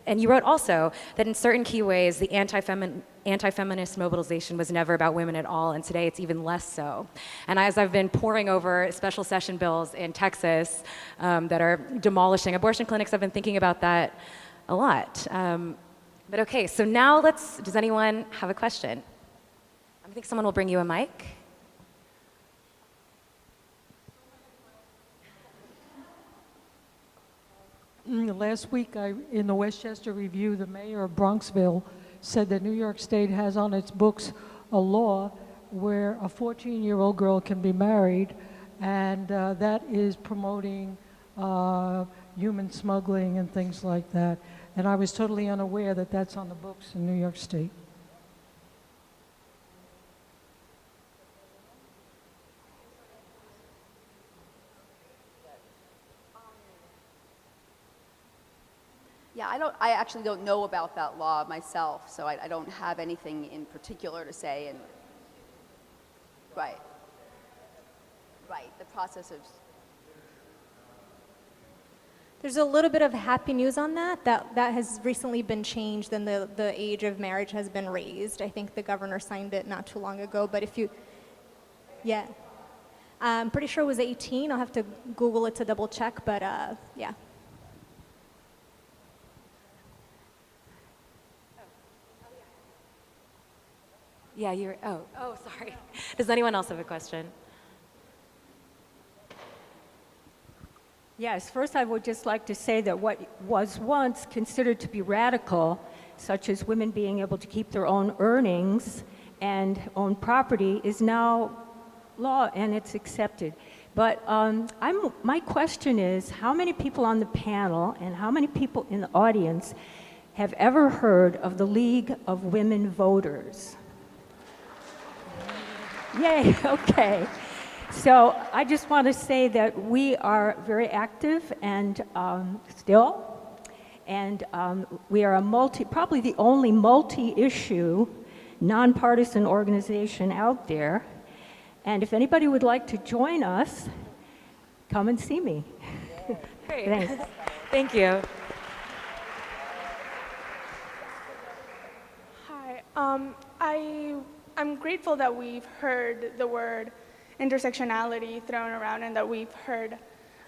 Speaker 5: and you wrote also that in certain key ways, the anti-feminist mobilization was never about women at all, and today it's even less so. And as I've been poring over special session bills in Texas that are demolishing abortion clinics, I've been thinking about that a lot. But okay, so now does anyone have a question? I think someone will bring you a mic.
Speaker 10: Last week, in the Westchester Review, the mayor of Bronxville said that New York State has on its books a law where a 14-year-old girl can be married, and that is promoting human smuggling and things like that. And I was totally unaware that that's on the books in New York State.
Speaker 7: Yeah, I actually don't know about that law myself, so I don't have anything in particular to say. And right, the process of.
Speaker 11: There's a little bit of happy news on that has recently been changed, and the age of marriage has been raised. I think the governor signed it not too long ago, but yeah. I'm pretty sure it was 18. I'll have to Google it to double check, but yeah.
Speaker 5: Yeah, oh, sorry. Does anyone else have a question?
Speaker 12: Yes, first I would just like to say that what was once considered to be radical, such as women being able to keep their own earnings and own property, is now law and it's accepted. But my question is, how many people on the panel and how many people in the audience have ever heard of the League of Women Voters? Yay, okay. So I just want to say that we are very active and we are probably the only multi-issue, nonpartisan organization out there. And if anybody would like to join us, come and see me.
Speaker 5: Great.
Speaker 12: Thanks.
Speaker 5: Thank you.
Speaker 13: Hi. I'm grateful that we've heard the word intersectionality thrown around and that we've heard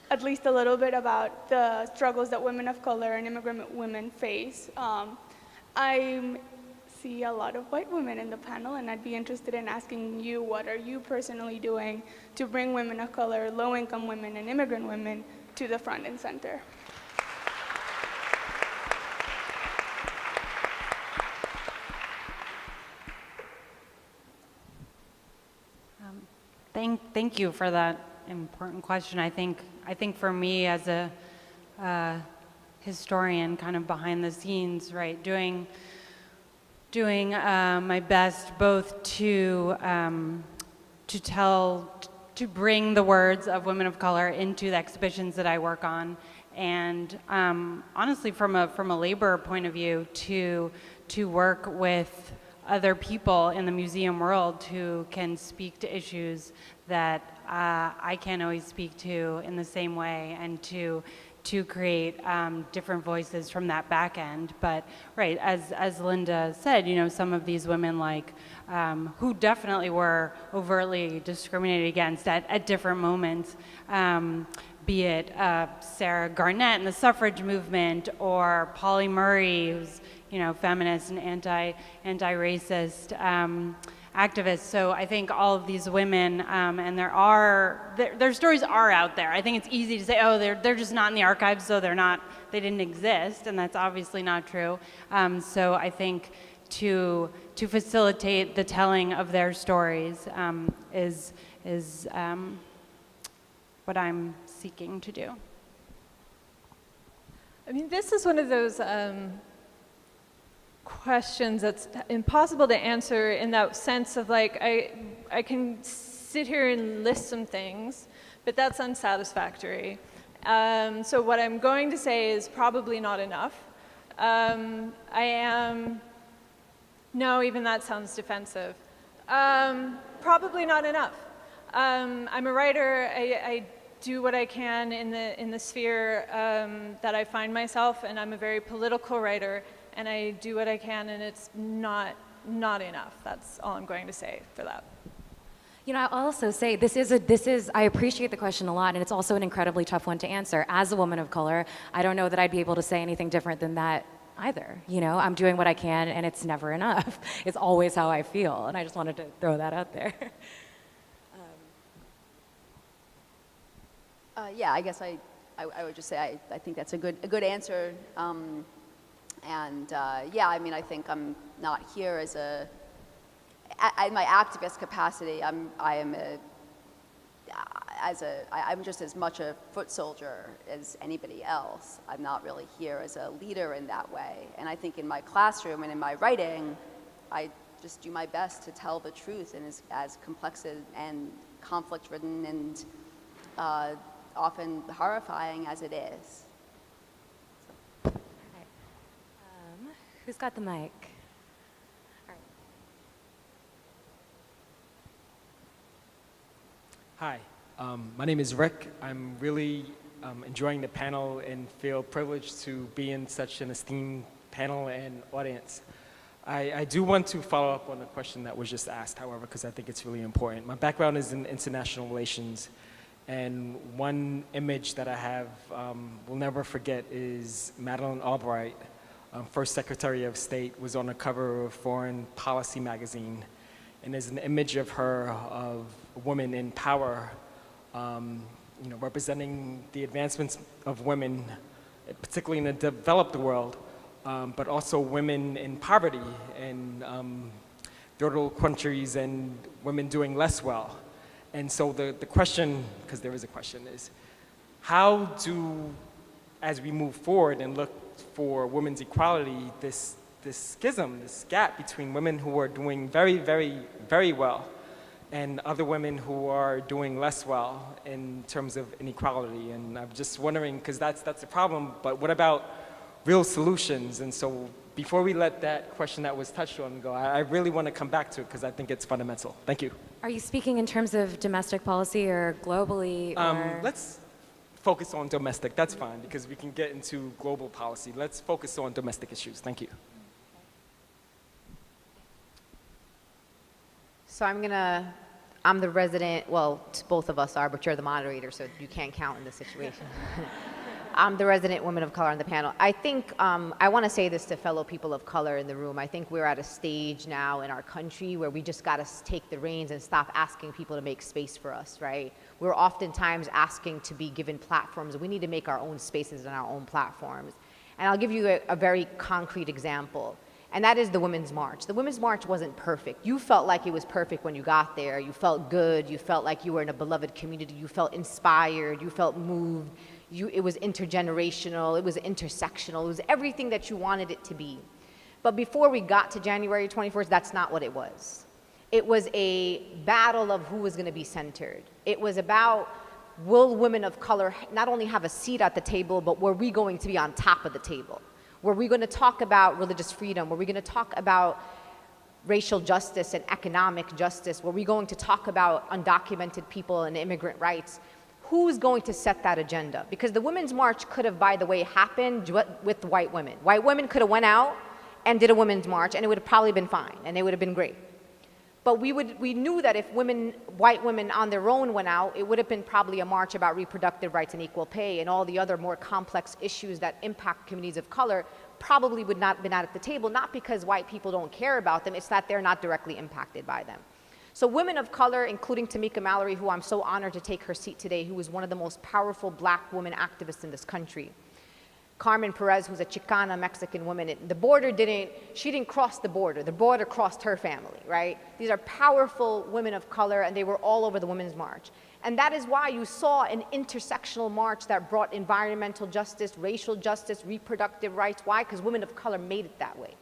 Speaker 13: at least a little bit about the struggles that women of color and immigrant women face. I see a lot of white women in the panel, and I'd be interested in asking you, what are you personally doing to bring women of color, low-income women, and immigrant women to the front and center?
Speaker 6: Thank you for that important question. I think for me as a historian, kind of behind the scenes, right, doing my best both to bring the words of women of color into the exhibitions that I work on, and honestly, from a labor point of view, to work with other people in the museum world who can speak to issues that I can't always speak to in the same way, and to create different voices from that back end. But right, as Linda said, you know, some of these women, like who definitely were overtly discriminated against at different moments, be it Sarah Garnett in the suffrage movement, or Polly Murray, who's, you know, feminist and anti-racist activists. So I think all of these women, and their stories are out there. I think it's easy to say, oh, they're just not in the archives, so they didn't exist, and that's obviously not true. So I think to facilitate the telling of their stories is what I'm seeking to do.
Speaker 9: I mean, this is one of those questions that's impossible to answer, in that sense of, like, I can sit here and list some things, but that's unsatisfactory. So what I'm going to say is probably not enough. No, even that sounds defensive. Probably not enough. I'm a writer. I do what I can in the sphere that I find myself, and I'm a very political writer, and I do what I can, and it's not enough. That's all I'm going to say for that.
Speaker 5: You know, I'll also say I appreciate the question a lot, and it's also an incredibly tough one to answer. As a woman of color, I don't know that I'd be able to say anything different than that either. You know, I'm doing what I can, and it's never enough. It's always how I feel, and I just wanted to throw that out there.
Speaker 7: Yeah, I guess I would just say I think that's a good answer. Yeah, I mean, I think I'm not here as in my activist capacity. I'm just as much a foot soldier as anybody else. I'm not really here as a leader in that way. And I think in my classroom and in my writing, I just do my best to tell the truth, and as complex and conflict-ridden and often horrifying as it is.
Speaker 5: All right. Who's got the mic? All
Speaker 14: right. Hi, my name is Rick. I'm really enjoying the panel and feel privileged to be in such an esteemed panel and audience. I do want to follow up on the question that was just asked, however, because I think it's really important. My background is in international relations, and one image that I have, will never forget, is Madeleine Albright, first Secretary of State, was on the cover of Foreign Policy magazine. and there's an image of her, of a woman in power, representing the advancements of women, particularly in the developed world, but also women in poverty and third world countries and women doing less well. And so the question, because there is a question, is how do, as we move forward and look for women's equality, this schism, this gap between women who are doing very, very, very well and other women who are doing less well in terms of inequality. And I'm just wondering, because that's the problem, but what about real solutions? And so before we let that question that was touched on go, I really want to come back to it because I think it's fundamental. Thank you.
Speaker 5: Are you speaking in terms of domestic policy or globally? Or?
Speaker 14: Let's focus on domestic. That's fine, because we can get into global policy. Let's focus on domestic issues. Thank you.
Speaker 8: So I'm the resident, well, both of us are, but you're the moderator, so you can't count in this situation. I'm the resident woman of color on the panel. I think, I want to say this to fellow people of color in the room. I think we're at a stage now in our country where we just got to take the reins and stop asking people to make space for us, right? We're oftentimes asking to be given platforms. We need to make our own spaces and our own platforms. And I'll give you a very concrete example. And that is the Women's March. The Women's March wasn't perfect. You felt like it was perfect when you got there. You felt good. You felt like you were in a beloved community. You felt inspired. You felt moved. It was intergenerational. It was intersectional. It was everything that you wanted it to be. But before we got to January 21st, that's not what it was. It was a battle of who was going to be centered. It was about, will women of color not only have a seat at the table, but were we going to be on top of the table? Were we going to talk about religious freedom? Were we going to talk about racial justice and economic justice? Were we going to talk about undocumented people and immigrant rights? Who's going to set that agenda? Because the Women's March could have, by the way, happened with white women. White women could have went out and did a Women's March, and it would have probably been fine, and they would have been great. But we knew that if white women on their own went out, it would have been probably a march about reproductive rights and equal pay and all the other more complex issues that impact communities of color probably would not have been at the table, not because white people don't care about them, it's that they're not directly impacted by them. So women of color, including Tamika Mallory, who I'm so honored to take her seat today, who is one of the most powerful black women activists in this country. Carmen Perez, who's a Chicana Mexican woman, she didn't cross the border crossed her family, right? These are powerful women of color, and they were all over the Women's March. And that is why you saw an intersectional march that brought environmental justice, racial justice, reproductive rights. Why? Because women of color made it that way.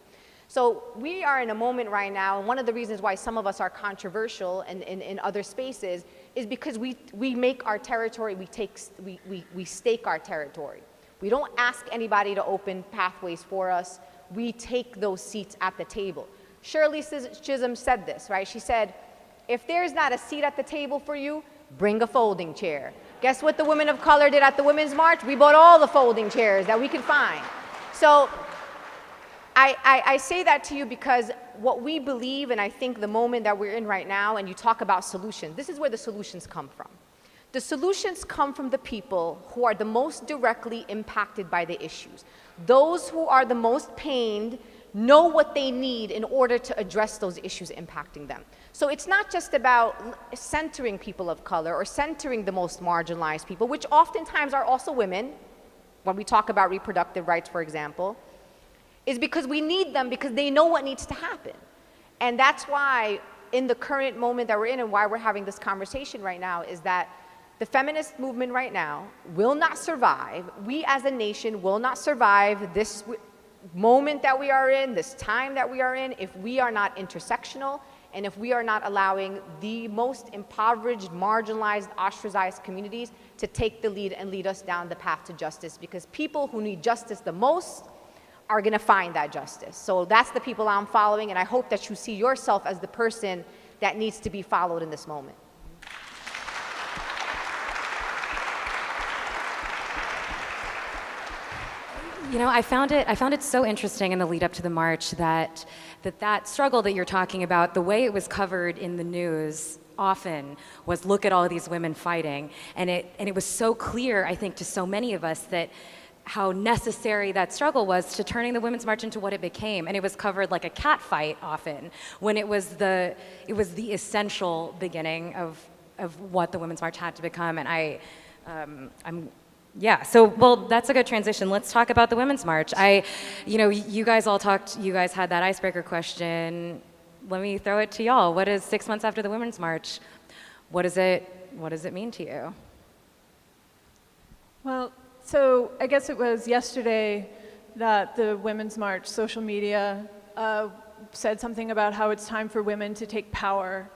Speaker 8: So we are in a moment right now, and one of the reasons why some of us are controversial in other spaces is because we make our territory, we stake our territory. We don't ask anybody to open pathways for us. We take those seats at the table. Shirley Chisholm said this, right? She said, if there's not a seat at the table for you, bring a folding chair. Guess what the women of color did at the Women's March? We bought all the folding chairs that we could find. So I say that to you because what we believe, and I think the moment that we're in right now, and you talk about solutions, this is where the solutions come from. The solutions come from the people who are the most directly impacted by the issues. Those who are the most pained know what they need in order to address those issues impacting them. So it's not just about centering people of color or centering the most marginalized people, which oftentimes are also women, when we talk about reproductive rights, for example, is because we need them because they know what needs to happen. And that's why in the current moment that we're in and why we're having this conversation right now is that the feminist movement right now will not survive. We as a nation will not survive this moment that we are in, this time that we are in, if we are not intersectional and if we are not allowing the most impoverished, marginalized, ostracized communities to take the lead and lead us down the path to justice, because people who need justice the most are going to find that justice. So that's the people I'm following, and I hope that you see yourself as the person that needs to be followed in this moment.
Speaker 5: You know, I found it so interesting in the lead up to the march that struggle that you're talking about, the way it was covered in the news often was, look at all of these women fighting, and it was so clear, I think, to so many of us that how necessary that struggle was to turning the Women's March into what it became. And it was covered like a cat fight often, when it was the essential beginning of what the Women's March had to become. And well, that's a good transition. Let's talk about the Women's March. You guys had that icebreaker question. Let me throw it to y'all. What is 6 months after the Women's March? What does it mean to you?
Speaker 9: Well, so I guess it was yesterday that the Women's March social media said something about how it's time for women to take power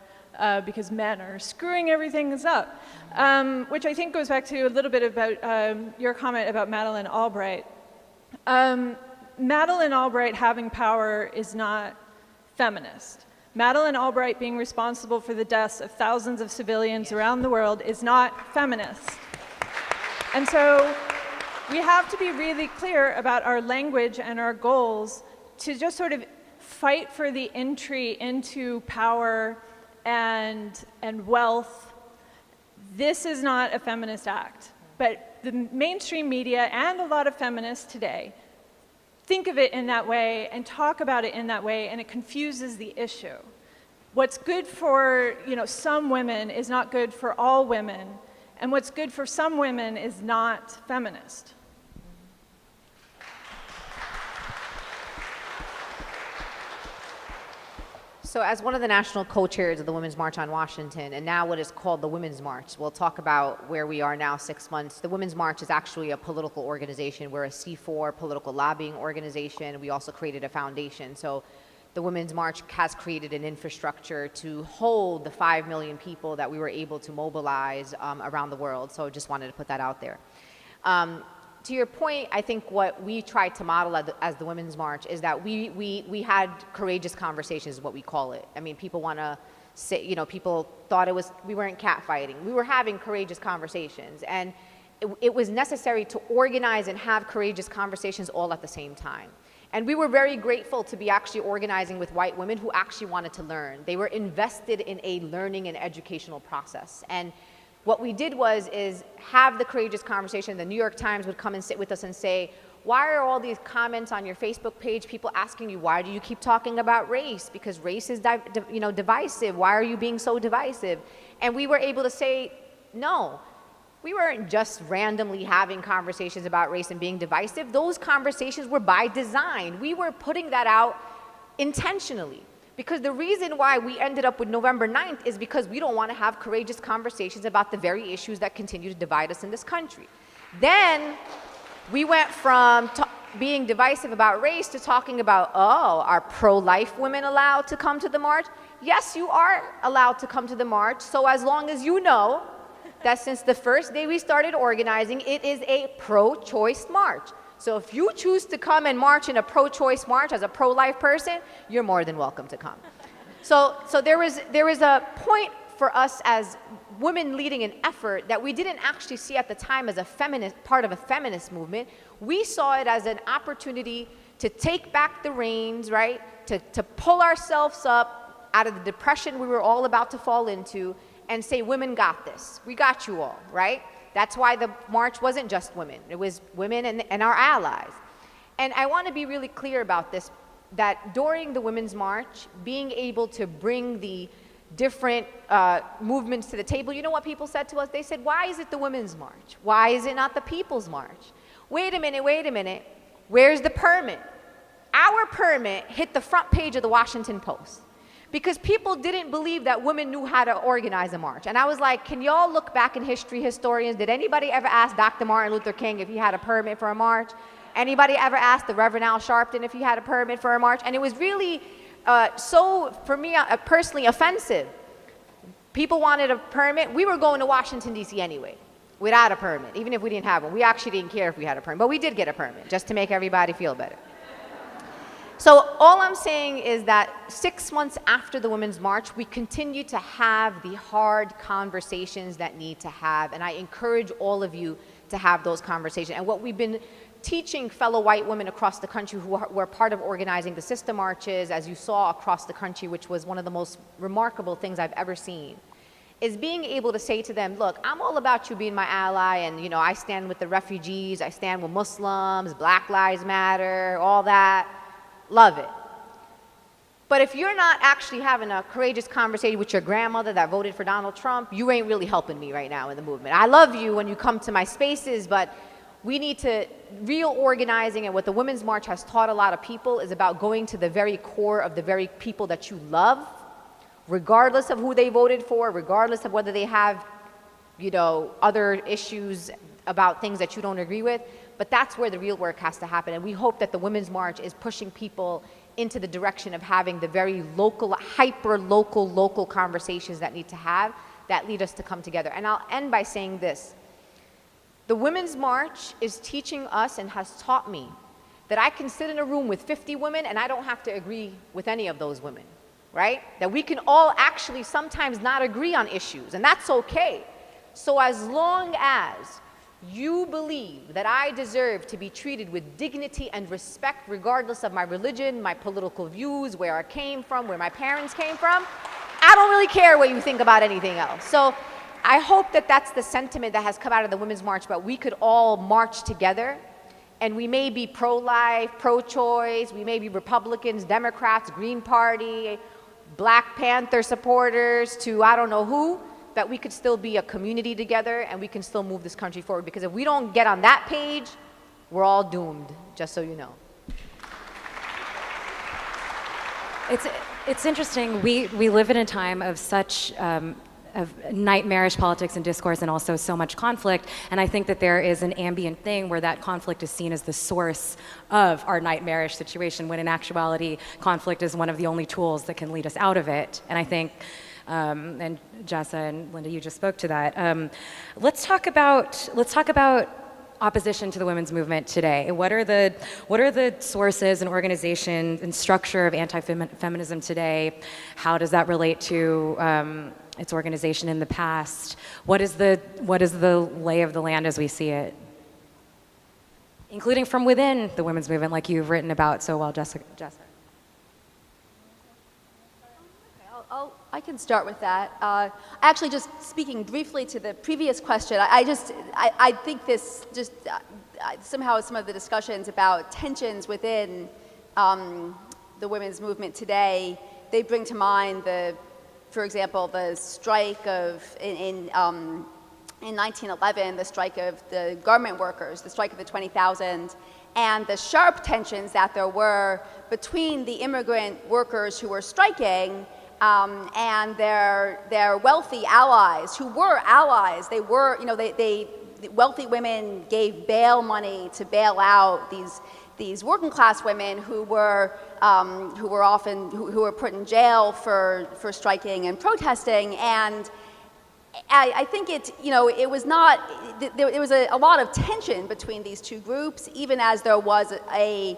Speaker 9: because men are screwing everything up, which I think goes back to a little bit about your comment about Madeleine Albright. Madeleine Albright having power is not feminist. Madeleine Albright being responsible for the deaths of thousands of civilians around the world is not feminist. And so we have to be really clear about our language and our goals to just sort of fight for the entry into power and wealth. This is not a feminist act, but the mainstream media and a lot of feminists today think of it in that way and talk about it in that way, and it confuses the issue. What's good for some women is not good for all women, and what's good for some women is not feminist.
Speaker 8: So as one of the national co-chairs of the Women's March on Washington, and now what is called the Women's March, we'll talk about where we are now 6 months. The Women's March is actually a political organization. We're a C4 political lobbying organization. We also created a foundation. So the Women's March has created an infrastructure to hold the 5 million people that we were able to mobilize around the world. So just wanted to put that out there. To your point, I think what we tried to model as the Women's March is that we had courageous conversations, is what we call it. I mean, people want to say, people thought we weren't catfighting. We were having courageous conversations. And it was necessary to organize and have courageous conversations all at the same time. And we were very grateful to be actually organizing with white women who actually wanted to learn. They were invested in a learning and educational process. And what we did is have the courageous conversation. The New York Times would come and sit with us and say, why are all these comments on your Facebook page, people asking you, why do you keep talking about race? Because race is divisive. Why are you being so divisive? And we were able to say, no, we weren't just randomly having conversations about race and being divisive. Those conversations were by design. We were putting that out intentionally. Because the reason why we ended up with November 9th is because we don't want to have courageous conversations about the very issues that continue to divide us in this country. Then we went from being divisive about race to talking about, are pro-life women allowed to come to the march? Yes, you are allowed to come to the march, so as long as you know that since the first day we started organizing, it is a pro-choice march. So if you choose to come and march in a pro-choice march as a pro-life person, you're more than welcome to come. So there is a point for us as women leading an effort that we didn't actually see at the time as a feminist, part of a feminist movement. We saw it as an opportunity to take back the reins, right? To pull ourselves up out of the depression we were all about to fall into and say, women got this. We got you all, right? That's why the march wasn't just women. It was women and our allies. And I want to be really clear about this, that during the Women's March, being able to bring the different movements to the table, you know what people said to us? They said, why is it the Women's March? Why is it not the People's March? Wait a minute. Where's the permit? Our permit hit the front page of the Washington Post, because people didn't believe that women knew how to organize a march. And I was like, can y'all look back in history, historians? Did anybody ever ask Dr. Martin Luther King if he had a permit for a march? Anybody ever asked the Reverend Al Sharpton if he had a permit for a march? And it was really for me, personally offensive. People wanted a permit. We were going to Washington, D.C. anyway, without a permit, even if we didn't have one. We actually didn't care if we had a permit, but we did get a permit, just to make everybody feel better. So all I'm saying is that 6 months after the Women's March, we continue to have the hard conversations that need to have, and I encourage all of you to have those conversations. And what we've been teaching fellow white women across the country who were part of organizing the sister marches, as you saw across the country, which was one of the most remarkable things I've ever seen, is being able to say to them, look, I'm all about you being my ally, and I stand with the refugees, I stand with Muslims, Black Lives Matter, all that, love it. But if you're not actually having a courageous conversation with your grandmother that voted for Donald Trump, you ain't really helping me right now in the movement. I love you when you come to my spaces, but we need to, real organizing, and what the Women's March has taught a lot of people is about going to the very core of the very people that you love, regardless of who they voted for, regardless of whether they have, other issues about things that you don't agree with. But that's where the real work has to happen. And we hope that the Women's March is pushing people into the direction of having the very local, hyper-local conversations that that lead us to come together. And I'll end by saying this. The Women's March is teaching us and has taught me that I can sit in a room with 50 women and I don't have to agree with any of those women, right? That we can all actually sometimes not agree on issues, and that's okay. So as long as you believe that I deserve to be treated with dignity and respect regardless of my religion, my political views, where I came from, where my parents came from, I don't really care what you think about anything else. So I hope that that's the sentiment that has come out of the Women's March, but we could all march together, and we may be pro-life, pro-choice, we may be Republicans, Democrats, Green Party, Black Panther supporters, to I don't know who, that we could still be a community together and we can still move this country forward. Because if we don't get on that page, we're all doomed, just so you know.
Speaker 5: It's interesting. We live in a time of such of nightmarish politics and discourse, and also so much conflict. And I think that there is an ambient thing where that conflict is seen as the source of our nightmarish situation, when in actuality, conflict is one of the only tools that can lead us out of it. And I think, and Jessa and Linda, you just spoke to that. Let's talk about opposition to the women's movement today. What are the sources and organization and structure of anti-feminism today? How does that relate to its organization in the past? What is the lay of the land as we see it, including from within the women's movement, like you've written about so well, Jessa?
Speaker 7: I can start with that. Actually, just speaking briefly to the previous question, I think this just somehow some of the discussions about tensions within the women's movement today, they bring to mind for example, the strike in 1911, the strike of the garment workers, the strike of the 20,000, and the sharp tensions that there were between the immigrant workers who were striking and their wealthy allies, who were allies. They were, wealthy women gave bail money to bail out these working class women who were put in jail for striking and protesting. And I think it was a lot of tension between these two groups, even as there was a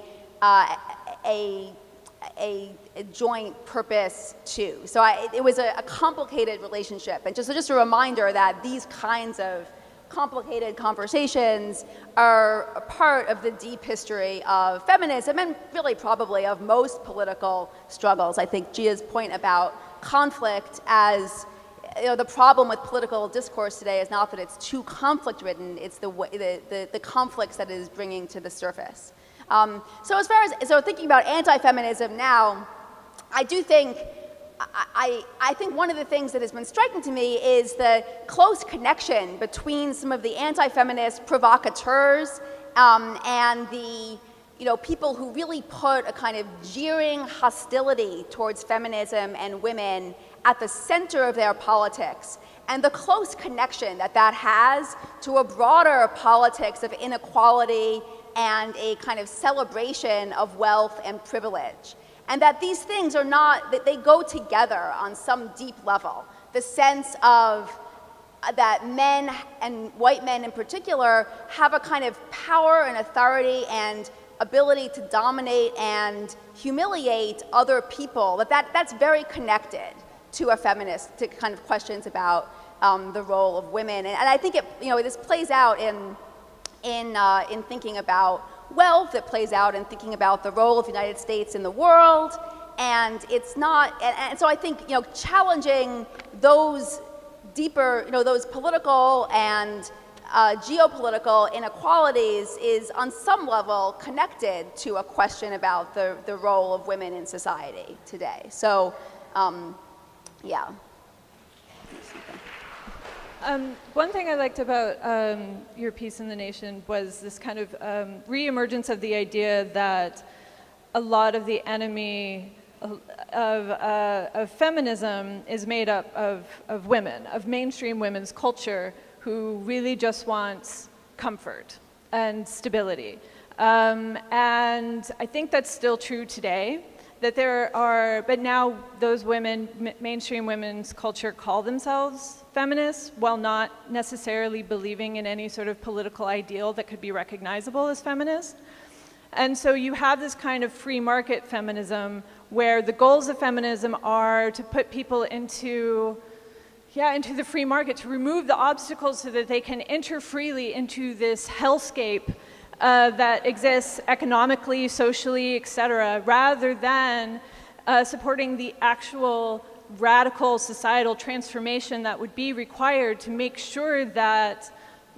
Speaker 7: joint purpose too. So it was a complicated relationship, and just a reminder that these kinds of complicated conversations are a part of the deep history of feminism, and really probably of most political struggles. I think Gia's point about conflict as the problem with political discourse today is not that it's too conflict-ridden, it's the conflicts that it is bringing to the surface. So thinking about anti-feminism now, I think one of the things that has been striking to me is the close connection between some of the anti-feminist provocateurs and the people who really put a kind of jeering hostility towards feminism and women at the center of their politics, and the close connection that has to a broader politics of inequality and a kind of celebration of wealth and privilege. And that these things are not, that they go together on some deep level. The sense of that men, and white men in particular, have a kind of power and authority and ability to dominate and humiliate other people, that's very connected to a feminist, to kind of questions about the role of women. And I think this plays out in thinking about wealth, it plays out in thinking about the role of the United States in the world, and it's not, and so I think, challenging those deeper, those political and geopolitical inequalities is on some level connected to a question about the role of women in society today. So, yeah.
Speaker 9: One thing I liked about your piece in The Nation was this kind of re-emergence of the idea that a lot of the enemy of feminism is made up of women, of mainstream women's culture, who really just wants comfort and stability. And I think that's still true today, that but now those women, mainstream women's culture, call themselves feminists while not necessarily believing in any sort of political ideal that could be recognizable as feminist. And so you have this kind of free market feminism where the goals of feminism are to put people into the free market, to remove the obstacles so that they can enter freely into this hellscape that exists economically, socially, etc., rather than supporting the actual radical societal transformation that would be required to make sure that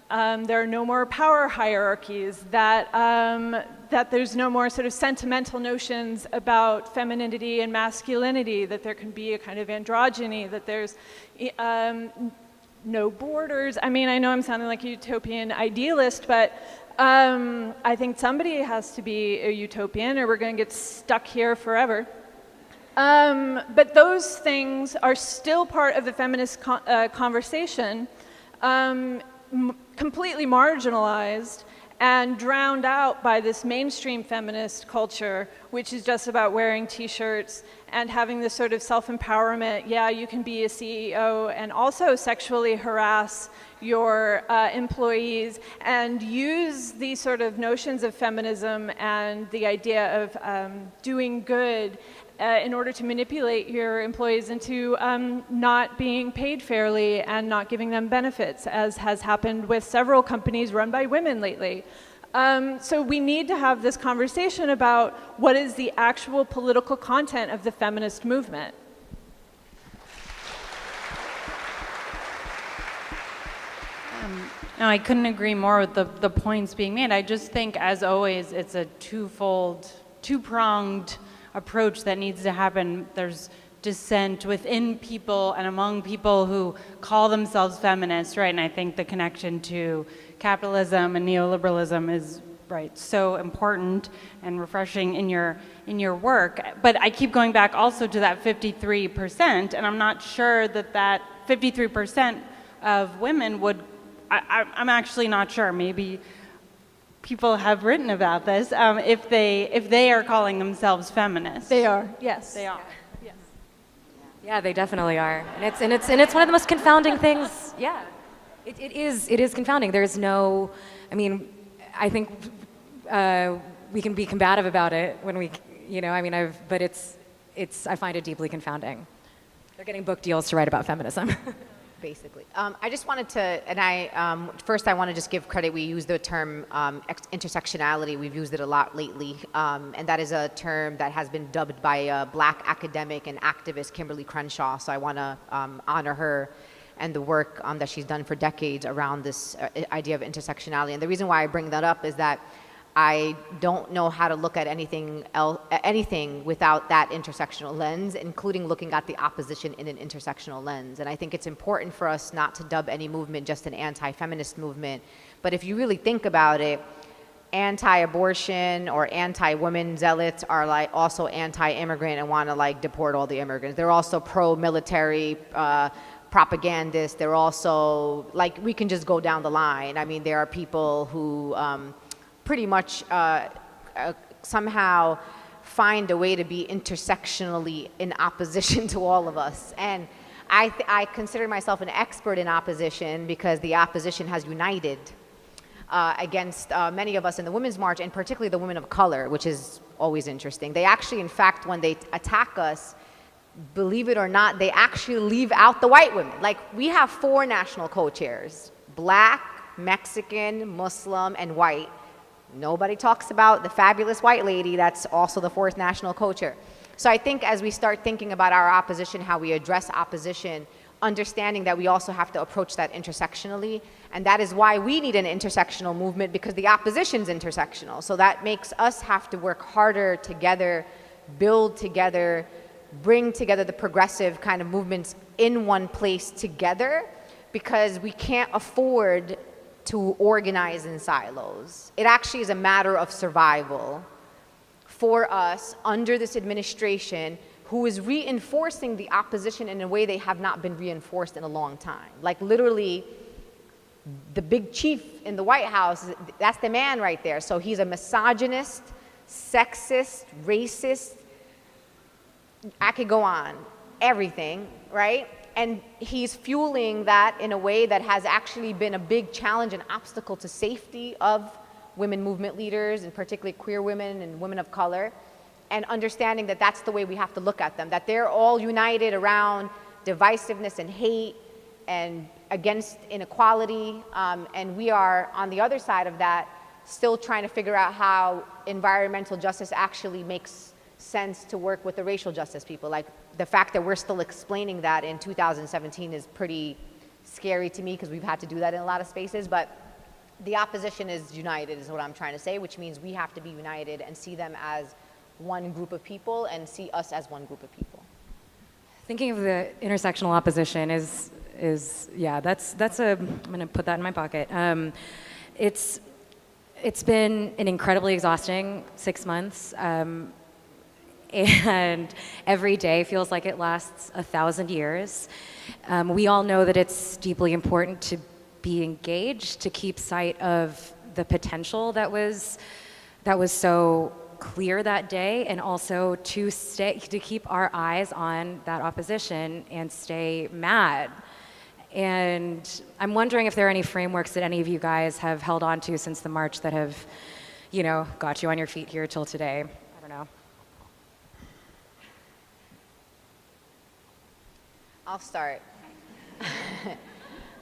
Speaker 9: there are no more power hierarchies, that there's no more sort of sentimental notions about femininity and masculinity, that there can be a kind of androgyny, that there's no borders. I mean, I know I'm sounding like a utopian idealist, but I think somebody has to be a utopian or we're going to get stuck here forever. But those things are still part of the feminist conversation, completely marginalized and drowned out by this mainstream feminist culture, which is just about wearing t-shirts and having this sort of self-empowerment. Yeah, you can be a CEO and also sexually harass your employees and use these sort of notions of feminism and the idea of doing good in order to manipulate your employees into not being paid fairly and not giving them benefits, as has happened with several companies run by women lately. So we need to have this conversation about what is the actual political content of the feminist movement.
Speaker 6: No, I couldn't agree more with the points being made. I just think, as always, it's a two-pronged approach that needs to happen. There's dissent within people and among people who call themselves feminists, right? And I think the connection to capitalism and neoliberalism is so important and refreshing in your work. But I keep going back also to that 53%, and I'm not sure that 53% of women would. I'm actually not sure. Maybe people have written about this. If they are calling themselves feminists,
Speaker 9: they are. Yes,
Speaker 6: they are.
Speaker 9: Yes.
Speaker 5: Yeah, they definitely are, and it's one of the most confounding things. Yeah, it is confounding. There's no. I mean, I think we can be combative about it when we, but I find it deeply confounding. They're getting book deals to write about feminism.
Speaker 8: Basically. I just wanted to, and first I want to just give credit. We use the term intersectionality. We've used it a lot lately, and that is a term that has been dubbed by a Black academic and activist, Kimberly Crenshaw. So I want to honor her and the work that she's done for decades around this idea of intersectionality. And the reason why I bring that up is that I don't know how to look at anything without that intersectional lens, including looking at the opposition in an intersectional lens. And I think it's important for us not to dub any movement just an anti-feminist movement. But if you really think about it, anti-abortion or anti-women zealots are also anti-immigrant and want to deport all the immigrants. They're also pro-military propagandists. They're also we can just go down the line. I mean, there are people who pretty much somehow find a way to be intersectionally in opposition to all of us. And I consider myself an expert in opposition because the opposition has united against many of us in the Women's March, and particularly the women of color, which is always interesting. They actually, in fact, when they attack us, believe it or not, they actually leave out the white women. We have 4 national co-chairs: Black, Mexican, Muslim, and white. Nobody talks about the fabulous white lady that's also the 4th national co-chair. So I think as we start thinking about our opposition, how we address opposition, understanding that we also have to approach that intersectionally. And that is why we need an intersectional movement, because the opposition's intersectional. So that makes us have to work harder together, build together, bring together the progressive kind of movements in one place together, because we can't afford to organize in silos. It actually is a matter of survival for us under this administration, who is reinforcing the opposition in a way they have not been reinforced in a long time. Like literally, the big chief in the White House, that's the man right there. So he's a misogynist, sexist, racist, I could go on, everything, right? And he's fueling that in a way that has actually been a big challenge and obstacle to safety of women movement leaders, and particularly queer women and women of color, and understanding that that's the way we have to look at them, that they're all united around divisiveness and hate and against inequality, and we are on the other side of that, still trying to figure out how environmental justice actually makes sense to work with the racial justice people. Like the fact that we're still explaining that in 2017 is pretty scary to me, because we've had to do that in a lot of spaces, but the opposition is united is what I'm trying to say, which means we have to be united and see them as one group of people and see us as one group of people.
Speaker 5: Thinking of the intersectional opposition is yeah, that's I'm gonna put that in my pocket. It's been an incredibly exhausting 6 months, and every day feels like it lasts 1,000 years. We all know that it's deeply important to be engaged, to keep sight of the potential that was so clear that day, and also to keep our eyes on that opposition and stay mad. And I'm wondering if there are any frameworks that any of you guys have held on to since the march that have, you know, got you on your feet here till today. I don't know.
Speaker 8: I'll start.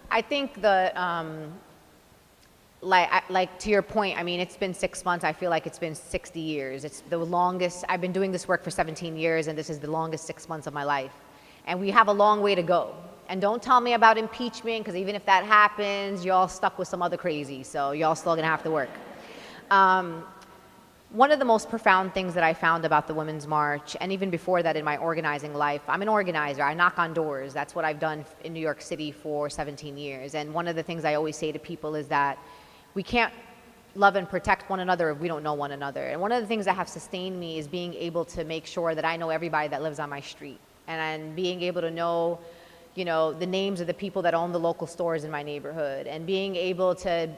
Speaker 8: I think like to your point, I mean, it's been 6 months. I feel like it's been 60 years. It's the longest. I've been doing this work for 17 years, and this is the longest 6 months of my life. And we have a long way to go. And don't tell me about impeachment, because even if that happens, y'all stuck with some other crazy, so y'all still gonna have to work. One of the most profound things that I found about the Women's March, and even before that in my organizing life, I'm an organizer. I knock on doors. That's what I've done in New York City for 17 years. And one of the things I always say to people is that we can't love and protect one another if we don't know one another. And one of the things that have sustained me is being able to make sure that I know everybody that lives on my street, and being able to know, you know, the names of the people that own the local stores in my neighborhood, and being able to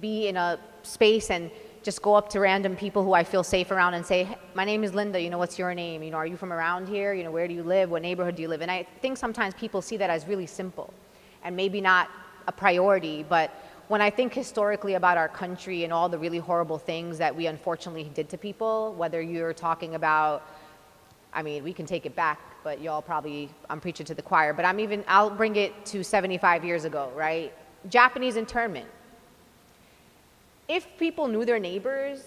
Speaker 8: be in a space and just go up to random people who I feel safe around and say, hey, my name is Linda, you know, what's your name? You know, are you from around here? You know, where do you live? What neighborhood do you live in? I think sometimes people see that as really simple and maybe not a priority, but when I think historically about our country and all the really horrible things that we unfortunately did to people, whether you're talking about, I mean, we can take it back, but y'all probably, I'm preaching to the choir, but I'll bring it to 75 years ago, right? Japanese internment. If people knew their neighbors,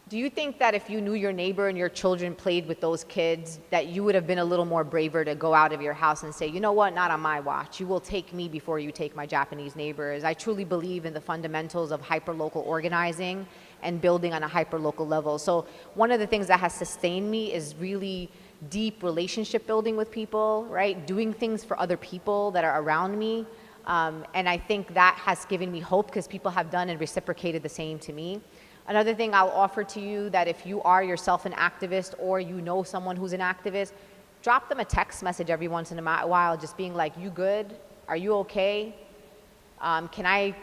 Speaker 8: do you think that if you knew your neighbor and your children played with those kids, that you would have been a little more braver to go out of your house and say, you know what, not on my watch. You will take me before you take my Japanese neighbors. I truly believe in the fundamentals of hyperlocal organizing and building on a hyperlocal level. So one of the things that has sustained me is really deep relationship building with people, right? Doing things for other people that are around me. And I think that has given me hope, because people have done and reciprocated the same to me. Another thing I'll offer to you, that if you are yourself an activist or you know someone who's an activist, drop them a text message every once in a while, just being like, you good? Are you okay? Can I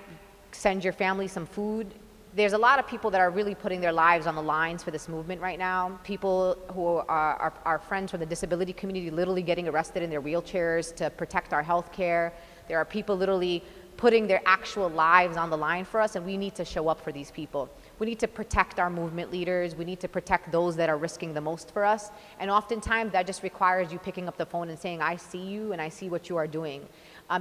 Speaker 8: send your family some food? There's a lot of people that are really putting their lives on the lines for this movement right now. People who are friends from the disability community literally getting arrested in their wheelchairs to protect our health care. There are people literally putting their actual lives on the line for us, and we need to show up for these people. We need to protect our movement leaders. We need to protect those that are risking the most for us. And oftentimes that just requires you picking up the phone and saying, I see you and I see what you are doing.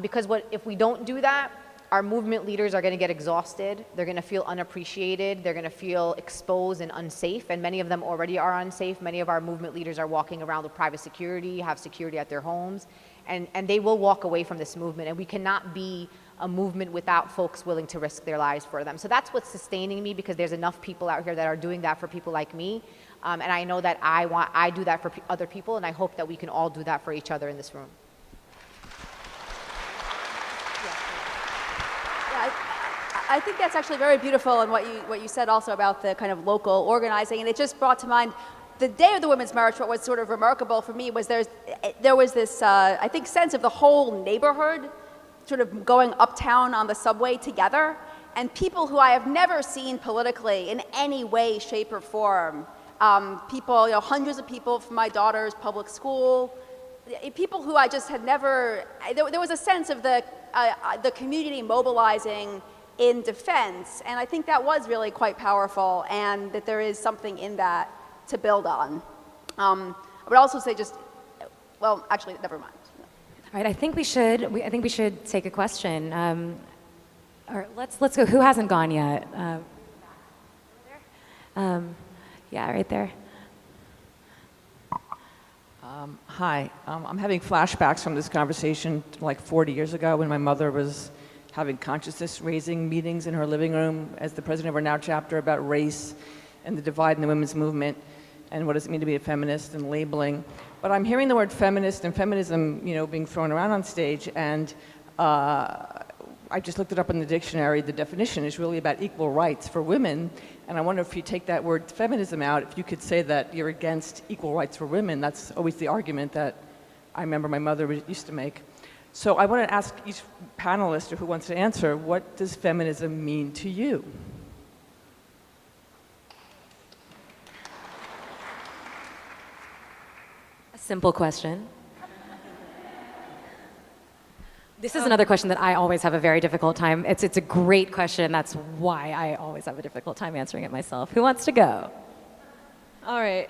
Speaker 8: Because if we don't do that, our movement leaders are going to get exhausted. They're going to feel unappreciated. They're going to feel exposed and unsafe. And many of them already are unsafe. Many of our movement leaders are walking around with private security, have security at their homes. and they will walk away from this movement, and we cannot be a movement without folks willing to risk their lives for them. So that's what's sustaining me, because there's enough people out here that are doing that for people like me, and I know that I do that for other people, and I hope that we can all do that for each other in this room.
Speaker 7: I think that's actually very beautiful, and what you said also about the kind of local organizing, and it just brought to mind the day of the Women's March. What was sort of remarkable for me was there was this, I think, sense of the whole neighborhood sort of going uptown on the subway together, and people who I have never seen politically in any way, shape, or form. People, hundreds of people from my daughter's public school, people who I just had never, there was a sense of the community mobilizing in defense, and I think that was really quite powerful, and that there is something in that to build on. I would also say actually, never mind.
Speaker 5: All right, I think we should take a question. Or let's go. Who hasn't gone yet? Yeah, right there.
Speaker 15: Hi, I'm having flashbacks from this conversation like 40 years ago when my mother was having consciousness-raising meetings in her living room as the president of our NOW chapter about race and the divide in the women's movement and what does it mean to be a feminist and labeling. But I'm hearing the word feminist and feminism, being thrown around on stage, and I just looked it up in the dictionary. The definition is really about equal rights for women, and I wonder if you take that word feminism out, if you could say that you're against equal rights for women. That's always the argument that I remember my mother used to make. So I want to ask each panelist, or who wants to answer, what does feminism mean to you?
Speaker 5: A simple question. This is another question that I always have a very difficult time. It's a great question. That's why I always have a difficult time answering it myself. Who wants to go?
Speaker 9: All right.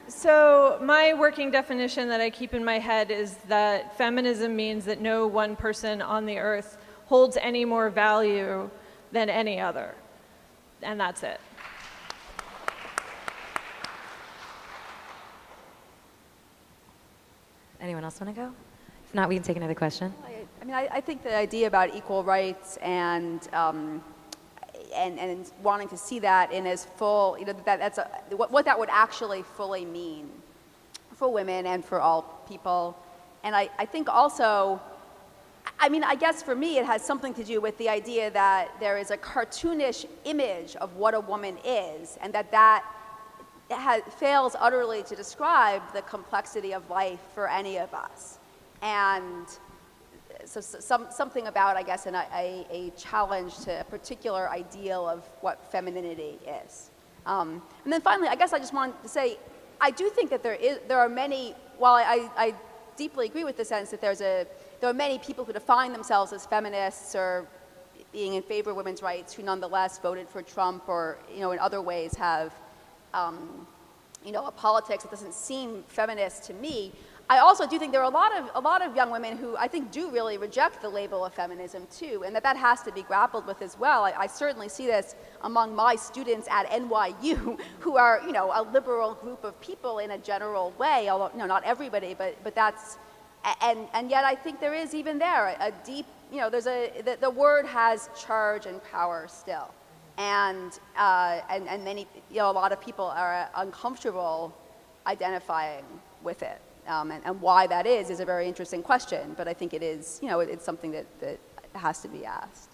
Speaker 9: So my working definition that I keep in my head is that feminism means that no one person on the earth holds any more value than any other. And that's it.
Speaker 5: Anyone else want to go? If not, we can take another question.
Speaker 7: I think the idea about equal rights and wanting to see that in as full, that's what that would actually fully mean for women and for all people. And I think also, I guess for me it has something to do with the idea that there is a cartoonish image of what a woman is, and that fails utterly to describe the complexity of life for any of us. And so something about, I guess, a challenge to a particular ideal of what femininity is. And then finally, I guess I just wanted to say, I do think that there are many, while I deeply agree with the sense that there are many people who define themselves as feminists or being in favor of women's rights who nonetheless voted for Trump or, in other ways have, a politics that doesn't seem feminist to me. I also do think there are a lot of young women who I think do really reject the label of feminism too, and that has to be grappled with as well. I certainly see this among my students at NYU, who are a liberal group of people in a general way, although not everybody, but that's, and yet I think there is even there a deep, the word has charge and power still, and many, a lot of people are uncomfortable identifying with it. And why that is a very interesting question, but I think it is, it's something that has to be asked.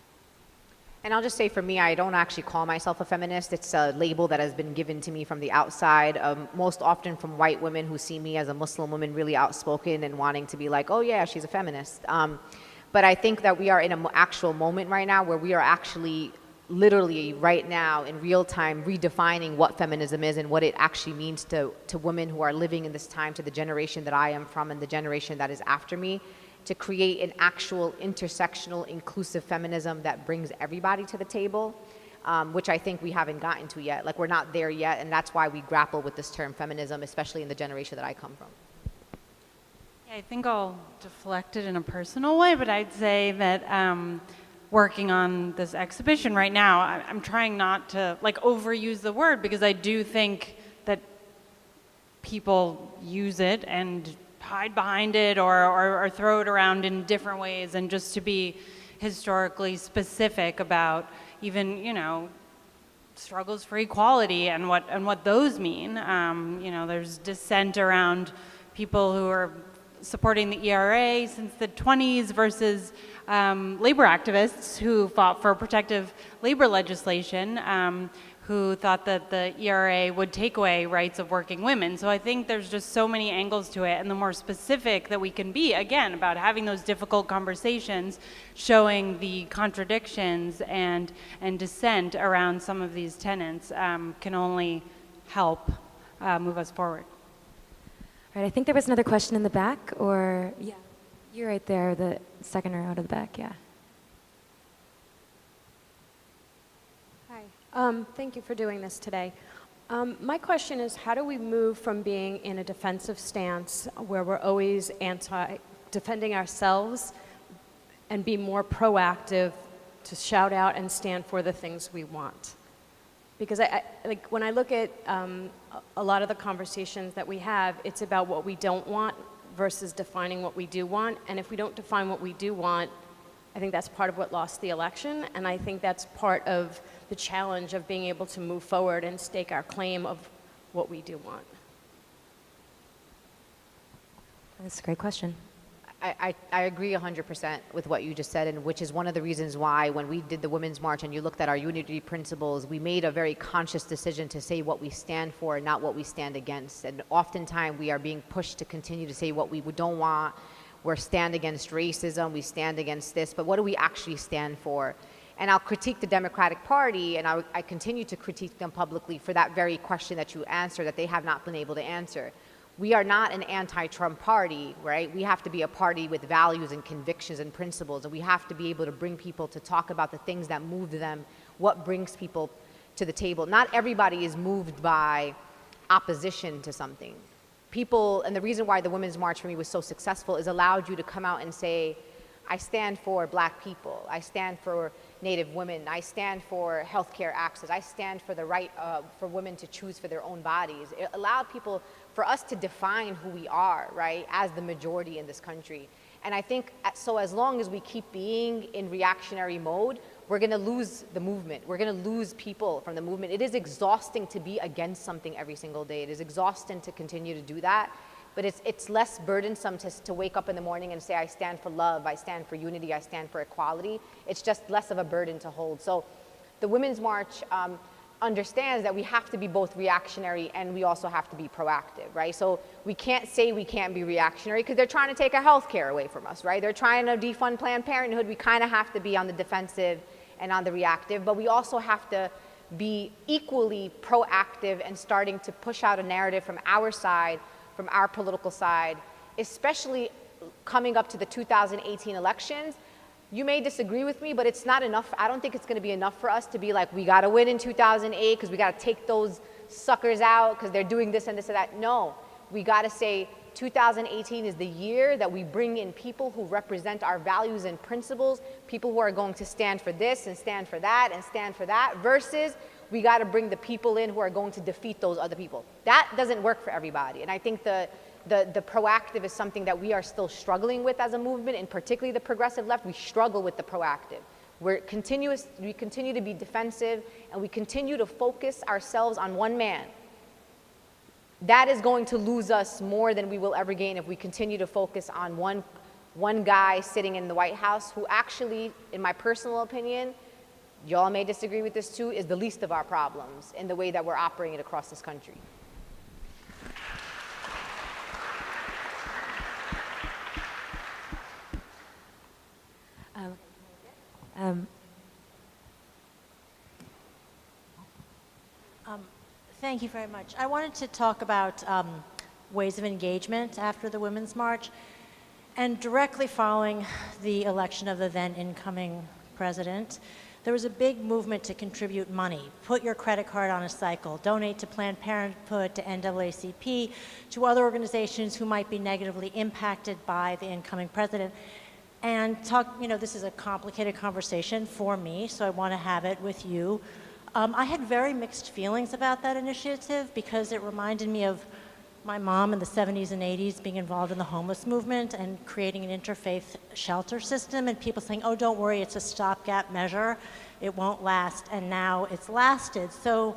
Speaker 8: And I'll just say for me, I don't actually call myself a feminist. It's a label that has been given to me from the outside, most often from white women who see me as a Muslim woman really outspoken and wanting to be like, oh yeah, she's a feminist. But I think that we are in an actual moment right now where we are actually literally right now in real time redefining what feminism is and what it actually means to women who are living in this time, to the generation that I am from and the generation that is after me, to create an actual intersectional inclusive feminism that brings everybody to the table, which I think we haven't gotten to yet. Like, we're not there yet, and that's why we grapple with this term feminism, especially in the generation that I come from.
Speaker 6: Yeah, I think I'll deflect it in a personal way, but I'd say that working on this exhibition right now, I'm trying not to overuse the word, because I do think that people use it and hide behind it or throw it around in different ways, and just to be historically specific about even, you know, struggles for equality and what those mean. You know, there's dissent around people who are supporting the ERA since the 20s versus labor activists who fought for protective labor legislation, who thought that the ERA would take away rights of working women. So I think there's just so many angles to it, and the more specific that we can be, again, about having those difficult conversations, showing the contradictions and dissent around some of these tenets can only help move us forward.
Speaker 5: All right, I think there was another question in the back, or, yeah, you're right there, the second row out of the back, yeah.
Speaker 16: Thank you for doing this today. My question is, how do we move from being in a defensive stance where we're always defending ourselves and be more proactive to shout out and stand for the things we want? Because like when I look at a lot of the conversations that we have, it's about what we don't want versus defining what we do want. And if we don't define what we do want, I think that's part of what lost the election, and I think that's part of the challenge of being able to move forward and stake our claim of what we do want.
Speaker 5: That's a great question.
Speaker 8: I agree 100% with what you just said, and which is one of the reasons why when we did the Women's March and you looked at our unity principles, we made a very conscious decision to say what we stand for and not what we stand against. And oftentimes we are being pushed to continue to say what we don't want. We stand against racism, we stand against this, but what do we actually stand for? And I'll critique the Democratic Party, and I continue to critique them publicly for that very question that you answered, that they have not been able to answer. We are not an anti-Trump party, right? We have to be a party with values and convictions and principles, and we have to be able to bring people to talk about the things that move them, what brings people to the table. Not everybody is moved by opposition to something. People, and the reason why the Women's March for me was so successful is allowed you to come out and say, I stand for Black people, I stand for Native women, I stand for healthcare access, I stand for the right for women to choose for their own bodies. It allowed people, for us to define who we are, right, as the majority in this country. And I think, so as long as we keep being in reactionary mode, we're gonna lose the movement. We're gonna lose people from the movement. It is exhausting to be against something every single day. It is exhausting to continue to do that, but it's less burdensome to wake up in the morning and say, I stand for love, I stand for unity, I stand for equality. It's just less of a burden to hold. So the Women's March understands that we have to be both reactionary and we also have to be proactive, right? So we can't say we can't be reactionary because they're trying to take our health care away from us, right? They're trying to defund Planned Parenthood. We kind of have to be on the defensive and on the reactive, but we also have to be equally proactive and starting to push out a narrative from our side, from our political side, especially coming up to the 2018 elections. You may disagree with me, but it's not enough. I don't think it's going to be enough for us to be like, we got to win in 2008 because we got to take those suckers out because they're doing this and this and that. No, we got to say 2018 is the year that we bring in people who represent our values and principles, people who are going to stand for this and stand for that and stand for that, versus we got to bring the people in who are going to defeat those other people. That doesn't work for everybody. And I think the proactive is something that we are still struggling with as a movement, and particularly the progressive left. We struggle with the proactive. We continue to be defensive, and we continue to focus ourselves on one man. That is going to lose us more than we will ever gain if we continue to focus on one guy sitting in the White House who actually, in my personal opinion, y'all may disagree with this too, is the least of our problems in the way that we're operating across this country.
Speaker 17: Thank you very much. I wanted to talk about ways of engagement after the Women's March, and directly following the election of the then incoming president, there was a big movement to contribute money. Put your credit card on a cycle, donate to Planned Parenthood, to NAACP, to other organizations who might be negatively impacted by the incoming president. And talk, this is a complicated conversation for me, so I want to have it with you. I had very mixed feelings about that initiative because it reminded me of my mom in the 70s and 80s being involved in the homeless movement and creating an interfaith shelter system, and people saying, oh, don't worry, it's a stopgap measure, it won't last, and now it's lasted. So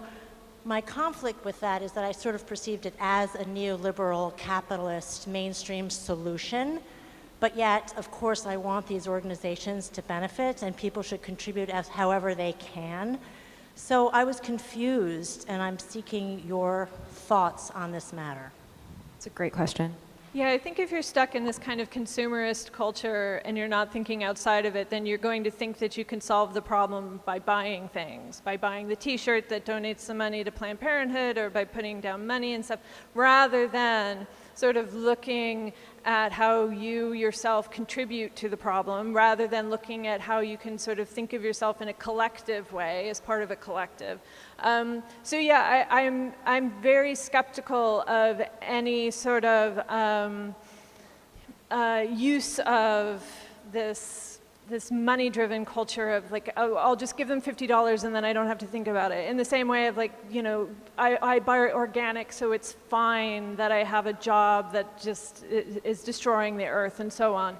Speaker 17: my conflict with that is that I sort of perceived it as a neoliberal, capitalist, mainstream solution. But yet, of course, I want these organizations to benefit, and people should contribute as however they can. So I was confused, and I'm seeking your thoughts on this matter.
Speaker 5: It's a great question.
Speaker 9: Yeah, I think if you're stuck in this kind of consumerist culture and you're not thinking outside of it, then you're going to think that you can solve the problem by buying things, by buying the t-shirt that donates some money to Planned Parenthood, or by putting down money and stuff, rather than sort of looking at how you yourself contribute to the problem, rather than looking at how you can sort of think of yourself in a collective way, as part of a collective. So yeah, I'm very skeptical of any sort of use of this money-driven culture of like, oh, I'll just give them $50 and then I don't have to think about it. In the same way of like, you know, I buy organic, so it's fine that I have a job that just is destroying the earth and so on.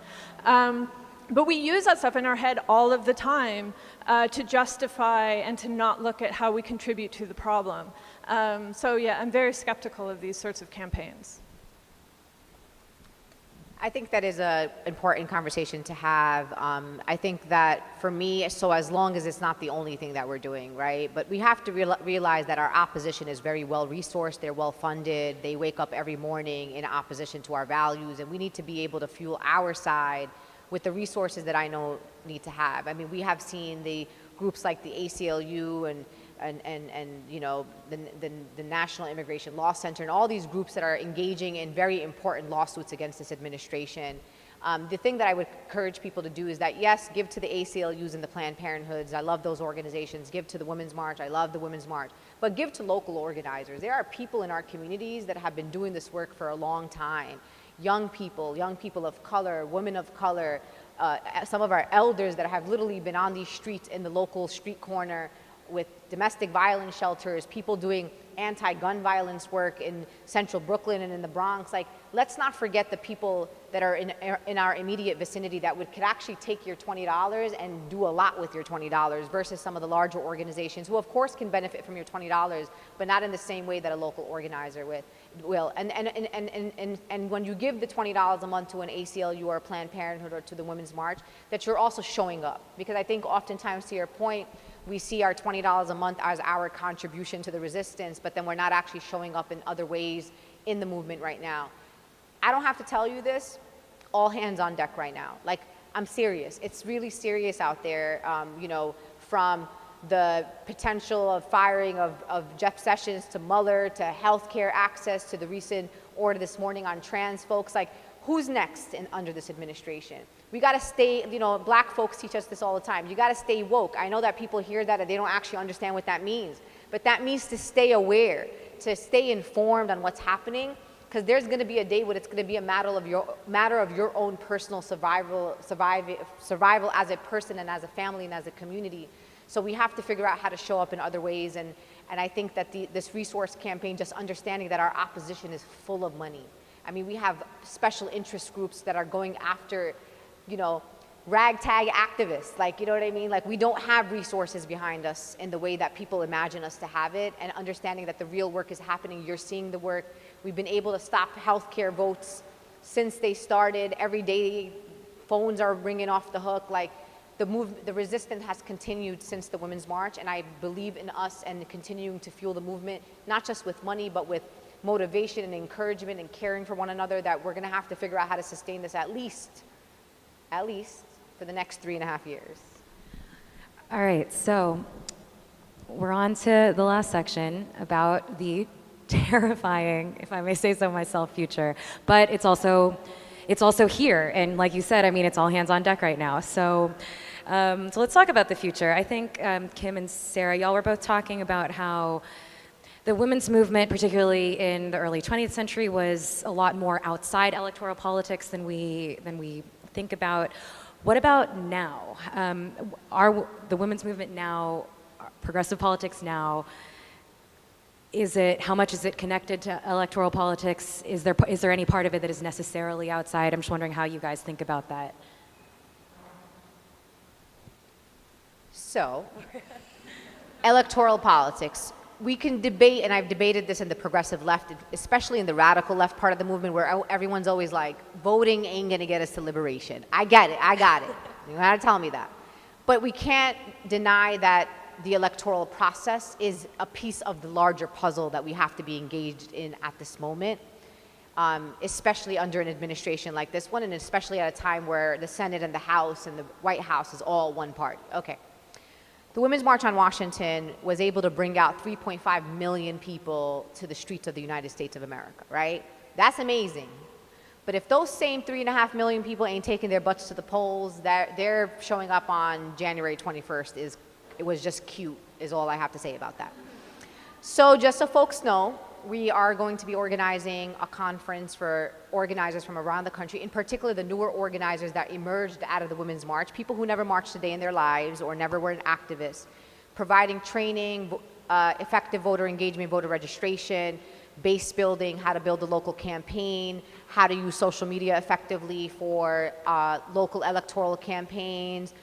Speaker 9: But we use that stuff in our head all of the time to justify and to not look at how we contribute to the problem. So yeah, I'm very skeptical of these sorts of campaigns.
Speaker 8: I think that is an important conversation to have. I think that for me, so as long as it's not the only thing that we're doing, right? But we have to realize that our opposition is very well resourced, they're well funded, they wake up every morning in opposition to our values, and we need to be able to fuel our side with the resources that I know need to have. I mean, we have seen the groups like the ACLU and you know, the National Immigration Law Center and all these groups that are engaging in very important lawsuits against this administration. The thing that I would encourage people to do is that, yes, give to the ACLUs and the Planned Parenthoods. I love those organizations. Give to the Women's March. I love the Women's March. But give to local organizers. There are people in our communities that have been doing this work for a long time. Young people of color, women of color, some of our elders that have literally been on these streets in the local street corner with domestic violence shelters, people doing anti-gun violence work in central Brooklyn and in the Bronx. Like, let's not forget the people that are in our immediate vicinity that could actually take your $20 and do a lot with your $20 versus some of the larger organizations who of course can benefit from your $20, but not in the same way that a local organizer will. And when you give the $20 a month to an ACLU or a Planned Parenthood or to the Women's March, that you're also showing up. Because I think oftentimes, to your point, we see our $20 a month as our contribution to the resistance, but then we're not actually showing up in other ways in the movement right now. I don't have to tell you this, all hands on deck right now. Like, I'm serious. It's really serious out there, you know, from the potential of firing of Jeff Sessions to Mueller to healthcare access to the recent order this morning on trans folks. Like, who's next under this administration? We got to stay, you know, black folks teach us this all the time. You got to stay woke. I know that people hear that and they don't actually understand what that means. But that means to stay aware, to stay informed on what's happening, because there's going to be a day when it's going to be a matter of your own personal survival as a person and as a family and as a community. So we have to figure out how to show up in other ways. And I think that this resource campaign, just understanding that our opposition is full of money. I mean, we have special interest groups that are going after, you know, ragtag activists, like, you know what I mean? Like, we don't have resources behind us in the way that people imagine us to have it, and understanding that the real work is happening. You're seeing the work. We've been able to stop healthcare votes since they started. Every day, phones are ringing off the hook. Like, the resistance has continued since the Women's March, and I believe in us and continuing to fuel the movement, not just with money, but with motivation and encouragement and caring for one another, that we're going to have to figure out how to sustain this at least for the next 3.5 years.
Speaker 5: All right, so we're on to the last section about the terrifying, if I may say so myself, future. But it's also here, and like you said, I mean, it's all hands on deck right now. So let's talk about the future. I think Kim and Sarah, y'all were both talking about how the women's movement, particularly in the early 20th century, was a lot more outside electoral politics than we think about. What about now? Are the women's movement now, progressive politics now, how much is it connected to electoral politics? Is there any part of it that is necessarily outside? I'm just wondering how you guys think about that.
Speaker 8: So, electoral politics. We can debate, and I've debated this in the progressive left, especially in the radical left part of the movement, where everyone's always like, voting ain't gonna get us to liberation. I get it, I got it. You gotta tell me that. But we can't deny that the electoral process is a piece of the larger puzzle that we have to be engaged in at this moment, especially under an administration like this one, and especially at a time where the Senate and the House and the White House is all one party. Okay. The Women's March on Washington was able to bring out 3.5 million people to the streets of the United States of America, right? That's amazing. But if those same 3.5 million people ain't taking their butts to the polls, they're showing up on January 21st it was just cute, is all I have to say about that. So just so folks know, we are going to be organizing a conference for organizers from around the country, in particular the newer organizers that emerged out of the Women's March, people who never marched a day in their lives or never were an activist, providing training, effective voter engagement, voter registration, base building, how to build a local campaign, how to use social media effectively for local electoral campaigns,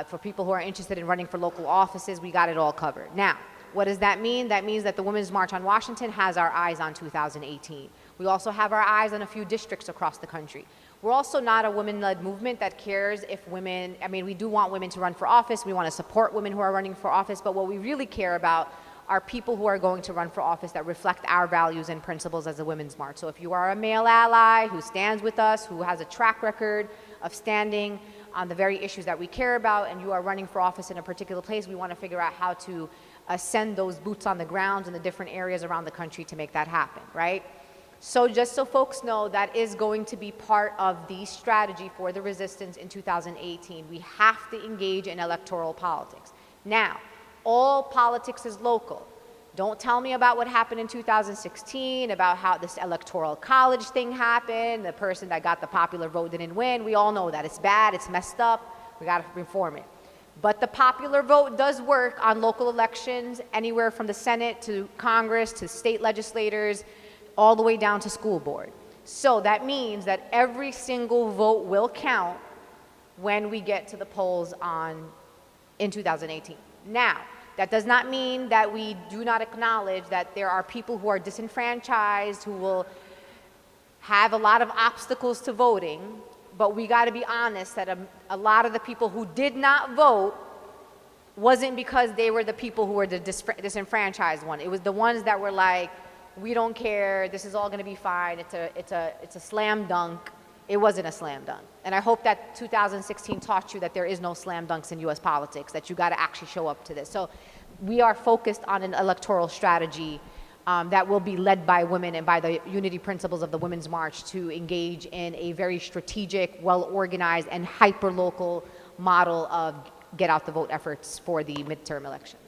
Speaker 8: for people who are interested in running for local offices. We got it all covered. Now, what does that mean? That means that the Women's March on Washington has our eyes on 2018. We also have our eyes on a few districts across the country. We're also not a women-led movement that cares if women, I mean, we do want women to run for office. We want to support women who are running for office. But what we really care about are people who are going to run for office that reflect our values and principles as a Women's March. So if you are a male ally who stands with us, who has a track record of standing on the very issues that we care about, and you are running for office in a particular place, we want to figure out how to send those boots on the ground in the different areas around the country to make that happen, right? So just so folks know, that is going to be part of the strategy for the resistance in 2018. We have to engage in electoral politics. Now, all politics is local. Don't tell me about what happened in 2016, about how this electoral college thing happened, the person that got the popular vote didn't win. We all know that. It's bad, it's messed up, we gotta reform it. But the popular vote does work on local elections, anywhere from the Senate to Congress to state legislators, all the way down to school board. So that means that every single vote will count when we get to the polls in 2018. Now, that does not mean that we do not acknowledge that there are people who are disenfranchised, who will have a lot of obstacles to voting, but we got to be honest that a lot of the people who did not vote wasn't because they were the people who were the disenfranchised one. It was the ones that were like, we don't care, this is all going to be fine, it's a slam dunk. It wasn't a slam dunk. And I hope that 2016 taught you that there is no slam dunks in US politics, that you got to actually show up to this. So we are focused on an electoral strategy that will be led by women and by the unity principles of the Women's March to engage in a very strategic, well-organized, and hyper-local model of get-out-the-vote efforts for the midterm elections.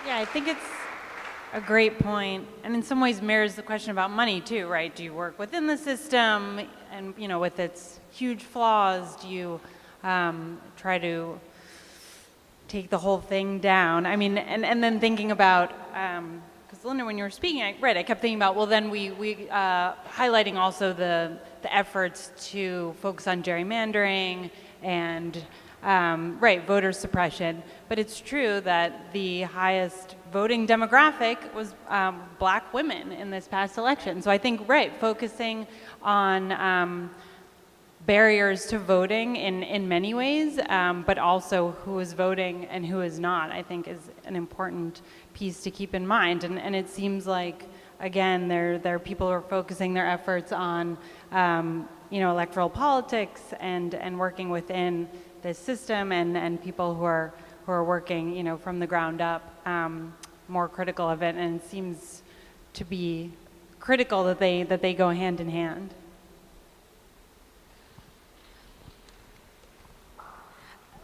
Speaker 6: Yeah, I think it's a great point, and in some ways mirrors the question about money too, right? Do you work within the system, and with its huge flaws, do you try to take the whole thing down? I mean, and then thinking about, because Linda, when you were speaking, I kept thinking about, well, then we highlighting also the efforts to focus on gerrymandering and voter suppression. But it's true that the highest voting demographic was black women in this past election. So I think, focusing on barriers to voting in many ways, but also who is voting and who is not, I think is an important piece to keep in mind. And it seems like, again, there are people who are focusing their efforts on electoral politics and working within this system, and people who are working from the ground up, more critical of it, and it seems to be critical that they go hand in hand.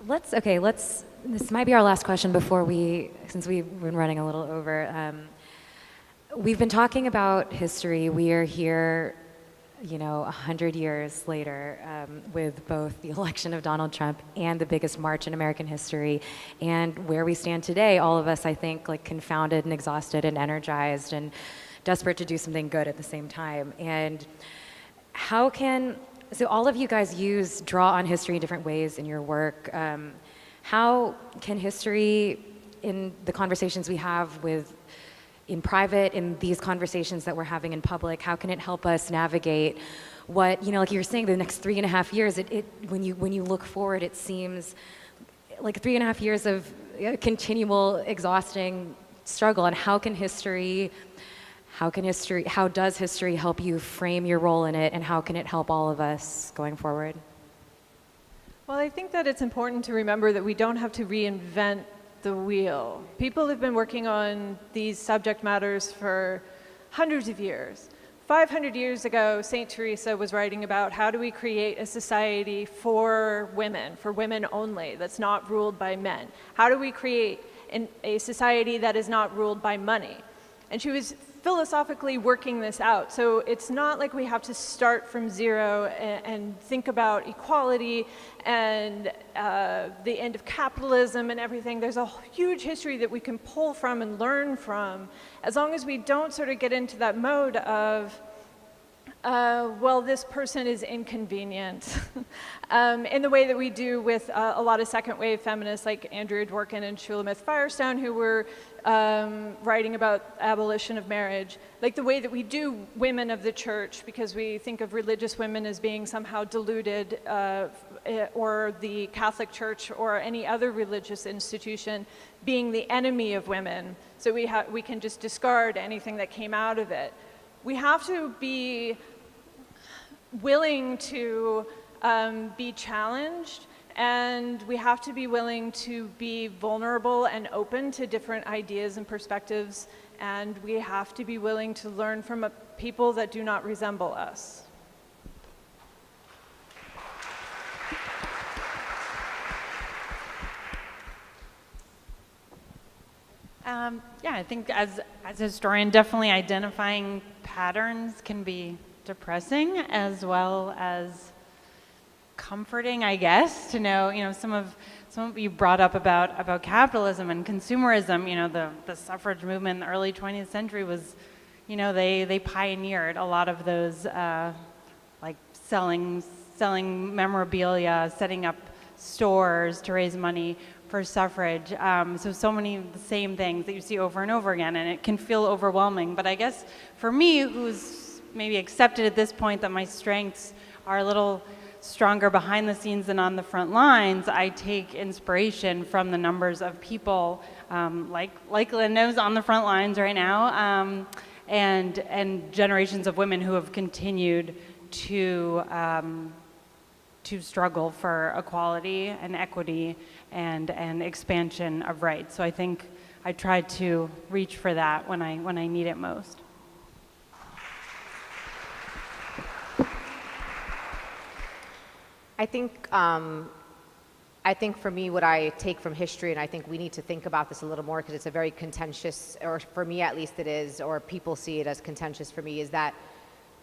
Speaker 5: This might be our last question since we've been running a little over. We've been talking about history. We are here 100 years later, with both the election of Donald Trump and the biggest march in American history, and where we stand today, all of us, I think, like confounded and exhausted and energized and desperate to do something good at the same time. And so all of you guys draw on history in different ways in your work. How can history, in the conversations we have in private, in these conversations that we're having in public, how can it help us navigate what, like you were saying, the next 3.5 years, when you look forward, it seems like 3.5 years of continual exhausting struggle. And how does history help you frame your role in it, and how can it help all of us going forward?
Speaker 9: Well, I think that it's important to remember that we don't have to reinvent the wheel. People have been working on these subject matters for hundreds of years. 500 years ago, St. Teresa was writing about how do we create a society for women only, that's not ruled by men. How do we create a society that is not ruled by money? And she was philosophically working this out. So it's not like we have to start from zero and think about equality and the end of capitalism and everything. There's a huge history that we can pull from and learn from, as long as we don't sort of get into that mode of, well, this person is inconvenient, in the way that we do with a lot of second wave feminists like Andrea Dworkin and Shulamith Firestone, who were writing about abolition of marriage, like the way that we do women of the church, because we think of religious women as being somehow deluded, or the Catholic Church or any other religious institution being the enemy of women. So we can just discard anything that came out of it. We have to be willing to be challenged, and we have to be willing to be vulnerable and open to different ideas and perspectives, and we have to be willing to learn from people that do not resemble us.
Speaker 6: Yeah, I think as a historian, definitely identifying patterns can be depressing as well as comforting, I guess, to know, some of you brought up about capitalism and consumerism. The suffrage movement in the early 20th century was, they pioneered a lot of those, like selling memorabilia, setting up stores to raise money for suffrage. So many of the same things that you see over and over again, and it can feel overwhelming. But I guess for me, who's maybe accepted at this point that my strengths are a little stronger behind the scenes than on the front lines, I take inspiration from the numbers of people like Linda's on the front lines right now, and generations of women who have continued to struggle for equality and equity and expansion of rights. So I think I try to reach for that when I need it most.
Speaker 8: I think for me, what I take from history, and I think we need to think about this a little more because it's a very contentious, or for me at least it is, or people see it as contentious for me, is that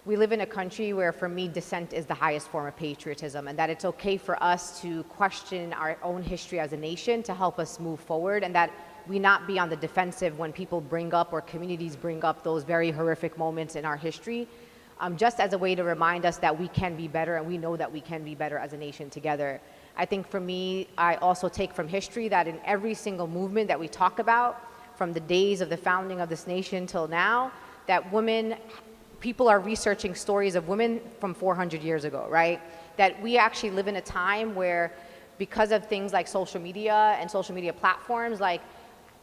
Speaker 8: we live in a country where, for me, dissent is the highest form of patriotism, and that it's okay for us to question our own history as a nation to help us move forward, and that we not be on the defensive when people bring up or communities bring up those very horrific moments in our history, just as a way to remind us that we can be better, and we know that we can be better as a nation together. I think for me, I also take from history that in every single movement that we talk about, from the days of the founding of this nation till now, that people are researching stories of women from 400 years ago, right? That we actually live in a time where, because of things like social media and social media platforms, like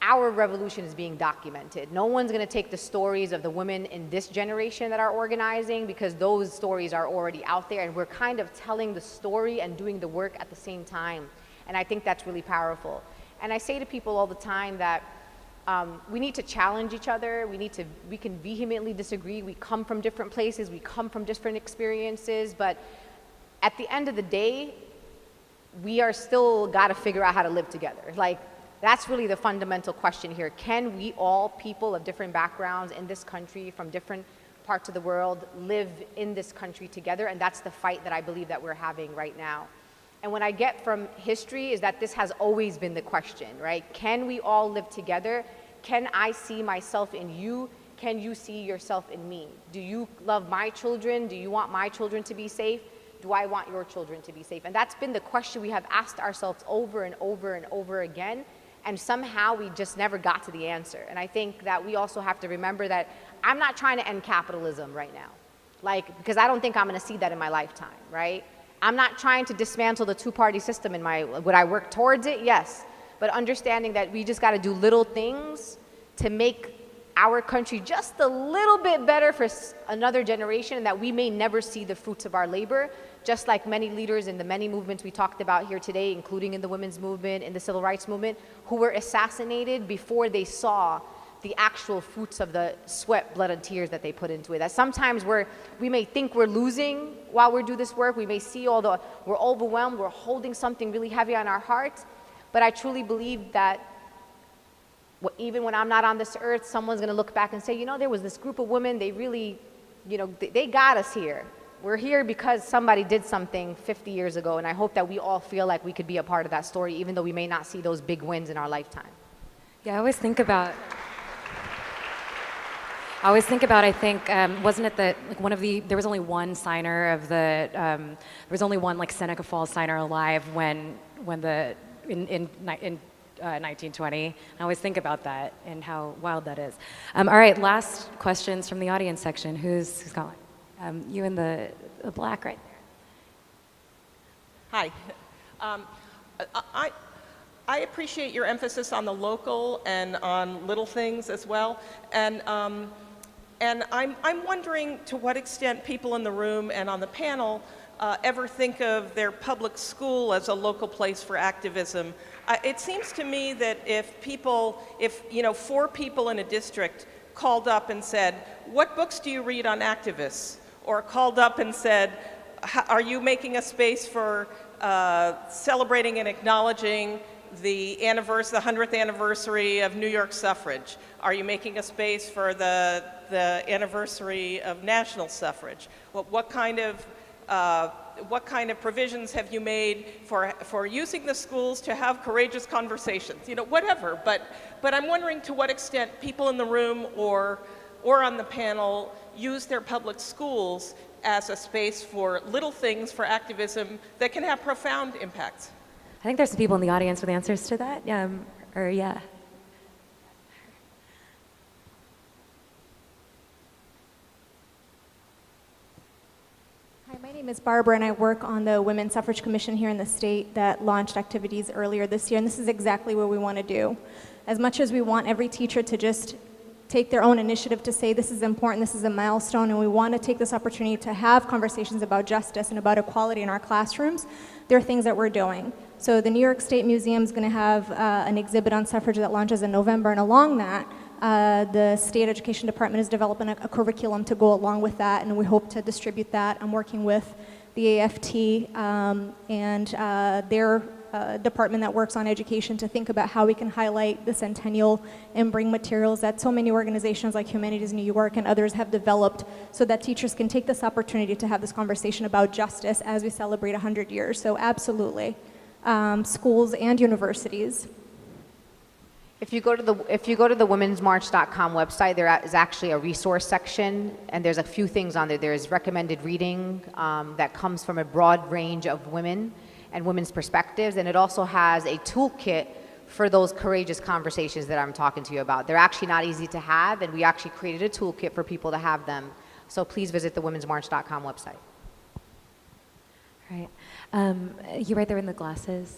Speaker 8: our revolution is being documented. No one's gonna take the stories of the women in this generation that are organizing, because those stories are already out there, and we're kind of telling the story and doing the work at the same time. And I think that's really powerful. And I say to people all the time that we need to challenge each other. We can vehemently disagree. We come from different places. We come from different experiences. But at the end of the day, we are still got to figure out how to live together. Like, that's really the fundamental question here. Can we all, people of different backgrounds in this country, from different parts of the world live in this country together, and that's the fight that I believe that we're having right now. And what I get from history is that this has always been the question, right? Can we all live together? Can I see myself in you? Can you see yourself in me? Do you love my children? Do you want my children to be safe? Do I want your children to be safe? And that's been the question we have asked ourselves over and over and over again, and somehow we just never got to the answer. And I think that we also have to remember that I'm not trying to end capitalism right now, because I don't think I'm gonna see that in my lifetime, right? I'm not trying to dismantle the two-party system would I work towards it? Yes. But understanding that we just gotta do little things to make our country just a little bit better for another generation, and that we may never see the fruits of our labor, just like many leaders in the many movements we talked about here today, including in the women's movement, in the civil rights movement, who were assassinated before they saw the actual fruits of the sweat, blood, and tears that they put into it. That sometimes we may think we're losing while we do this work. We may see we're overwhelmed, we're holding something really heavy on our hearts, but I truly believe that even when I'm not on this earth, someone's gonna look back and say, you know, there was this group of women, they really, they got us here. We're here because somebody did something 50 years ago, and I hope that we all feel like we could be a part of that story, even though we may not see those big wins in our lifetime.
Speaker 5: Yeah, I always think about, I think, wasn't it that there was only one signer of there was only one Seneca Falls signer alive in 1920. I always think about that and how wild that is. All right, last questions from the audience section. Who's got one? You in the black right there.
Speaker 18: Hi. I appreciate your emphasis on the local and on little things as well. And I'm wondering to what extent people in the room and on the panel ever think of their public school as a local place for activism. It seems to me that if 4 people in a district called up and said, what books do you read on activists? Or called up and said, are you making a space for celebrating and acknowledging the 100th anniversary of New York suffrage? Are you making a space for the anniversary of national suffrage? What kind of provisions have you made for using the schools to have courageous conversations? Whatever. But I'm wondering to what extent people in the room or on the panel use their public schools as a space for little things for activism that can have profound impacts.
Speaker 5: I think there's some people in the audience with answers to that. Yeah.
Speaker 11: Hi, my name is Barbara, and I work on the Women's Suffrage Commission here in the state that launched activities earlier this year, and this is exactly what we want to do. As much as we want every teacher to just take their own initiative to say this is important, this is a milestone, and we want to take this opportunity to have conversations about justice and about equality in our classrooms, there are things that we're doing. So the New York State Museum is going to have an exhibit on suffrage that launches in November, and along that, the State Education Department is developing a curriculum to go along with that, and we hope to distribute that. I'm working with the AFT and their department that works on education to think about how we can highlight the Centennial and bring materials that so many organizations like Humanities New York and others have developed so that teachers can take this opportunity to have this conversation about justice as we celebrate 100 years. So absolutely, schools and universities.
Speaker 8: If you go to the womensmarch.com website, there is actually a resource section, and there's a few things on there. There's recommended reading that comes from a broad range of women and women's perspectives, and it also has a toolkit for those courageous conversations that I'm talking to you about. They're actually not easy to have, and we actually created a toolkit for people to have them. So please visit the womensmarch.com website.
Speaker 5: All right. You right there in the glasses.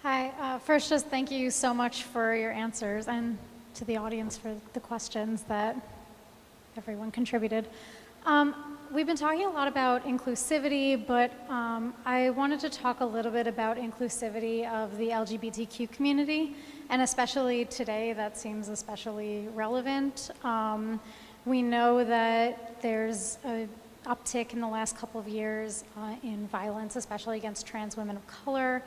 Speaker 19: Hi. First, just thank you so much for your answers, and to the audience for the questions that everyone contributed. We've been talking a lot about inclusivity, but I wanted to talk a little bit about inclusivity of the LGBTQ community, and especially today, that seems especially relevant. We know that there's an uptick in the last couple of years in violence, especially against trans women of color,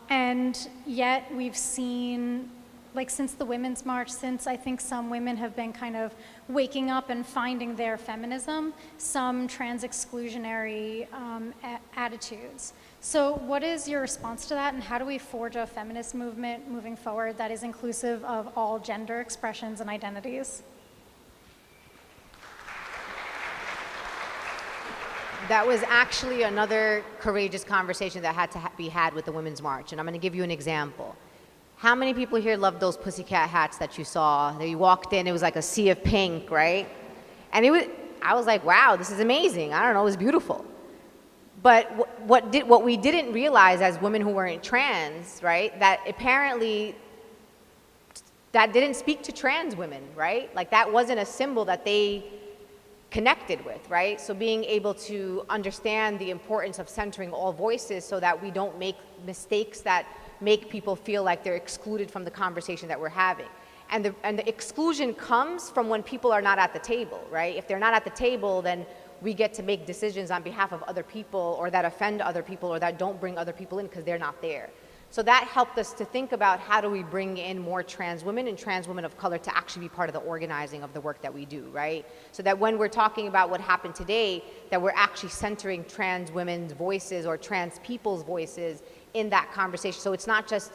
Speaker 19: and yet we've seen like since the Women's March, since I think some women have been kind of waking up and finding their feminism, some trans exclusionary attitudes. So what is your response to that, and how do we forge a feminist movement moving forward that is inclusive of all gender expressions and identities?
Speaker 8: That was actually another courageous conversation that had to be had with the Women's March, and I'm going to give you an example. How many people here love those pussycat hats that you saw? That you walked in, it was like a sea of pink, right? And I was like, wow, this is amazing. I don't know, it was beautiful. But what we didn't realize as women who weren't trans, right, that apparently that didn't speak to trans women, right? Like that wasn't a symbol that they connected with, right? So being able to understand the importance of centering all voices so that we don't make mistakes that make people feel like they're excluded from the conversation that we're having. And the exclusion comes from when people are not at the table, right? If they're not at the table, then we get to make decisions on behalf of other people or that offend other people or that don't bring other people in because they're not there. So that helped us to think about how do we bring in more trans women and trans women of color to actually be part of the organizing of the work that we do, right? So that when we're talking about what happened today, that we're actually centering trans women's voices or trans people's voices in that conversation. So it's not just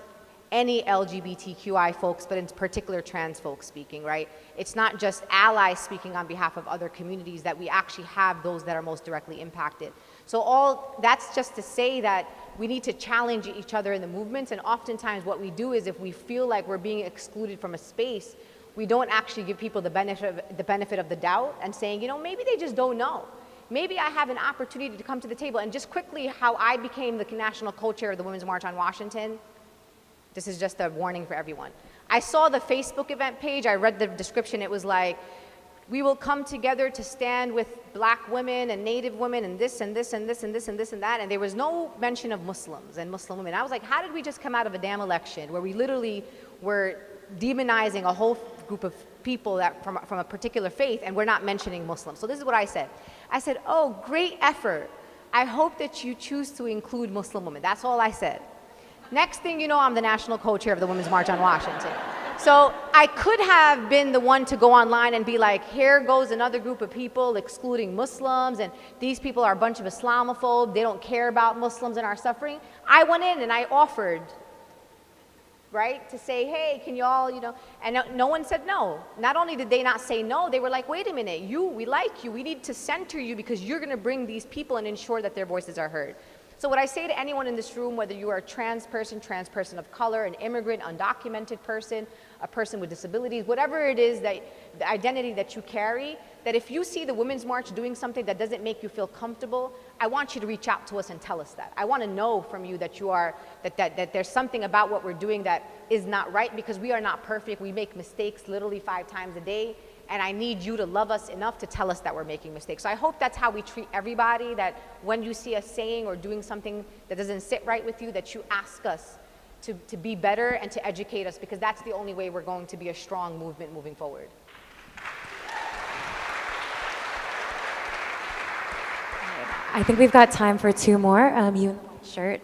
Speaker 8: any LGBTQI folks, but in particular trans folks speaking, right? It's not just allies speaking on behalf of other communities, that we actually have those that are most directly impacted. So that's just to say that we need to challenge each other in the movements, and oftentimes what we do is if we feel like we're being excluded from a space, we don't actually give people the benefit of the doubt and saying, you know, maybe they just don't know. Maybe I have an opportunity to come to the table. And just quickly, how I became the national co-chair of the Women's March on Washington, this is just a warning for everyone. I saw the Facebook event page, I read the description, it was like, we will come together to stand with black women and Native women and this and this and this and this and this and that, and there was no mention of Muslims and Muslim women. I was like, how did we just come out of a damn election where we literally were demonizing a whole group of people that from a particular faith, and we're not mentioning Muslims? So this is what I said. I said, oh, great effort. I hope that you choose to include Muslim women. That's all I said. Next thing you know, I'm the national co-chair of the Women's March on Washington. So I could have been the one to go online and be like, here goes another group of people excluding Muslims, and these people are a bunch of Islamophobes, they don't care about Muslims and our suffering. I went in and I offered, right, to say, hey, can you all, you know, and no one said no. Not only did they not say no, they were like, wait a minute, we like you, we need to center you because you're gonna bring these people and ensure that their voices are heard. So what I say to anyone in this room, whether you are a trans person of color, an immigrant, undocumented person, a person with disabilities, whatever it is, that the identity that you carry, that if you see the Women's March doing something that doesn't make you feel comfortable, I want you to reach out to us and tell us that. I want to know from you that that there's something about what we're doing that is not right, because we are not perfect. We make mistakes literally 5 times a day. And I need you to love us enough to tell us that we're making mistakes. So I hope that's how we treat everybody, that when you see us saying or doing something that doesn't sit right with you, that you ask us to be better and to educate us, because that's the only way we're going to be a strong movement moving forward.
Speaker 5: I think we've got time for 2 more. You in the white shirt.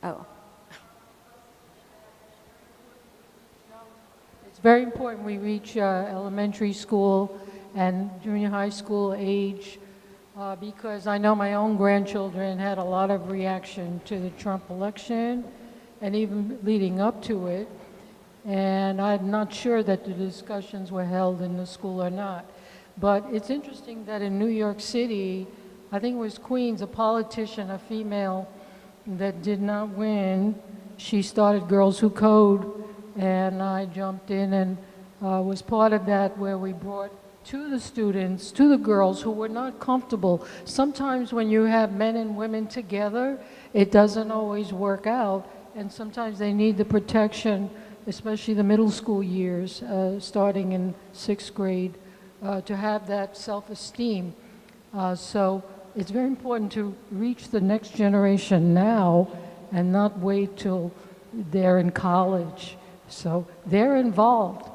Speaker 5: Oh.
Speaker 10: It's very important we reach elementary school and junior high school age because I know my own grandchildren had a lot of reaction to the Trump election and even leading up to it. And I'm not sure that the discussions were held in the school or not. But it's interesting that in New York City, I think it was Queens, a politician, a female that did not win, she started Girls Who Code, and I jumped in and was part of that, where we brought to the students, to the girls who were not comfortable. Sometimes when you have men and women together, it doesn't always work out, and sometimes they need the protection, especially the middle school years, starting in 6th grade, to have that self-esteem. So it's very important to reach the next generation now and not wait till they're in college. So they're involved.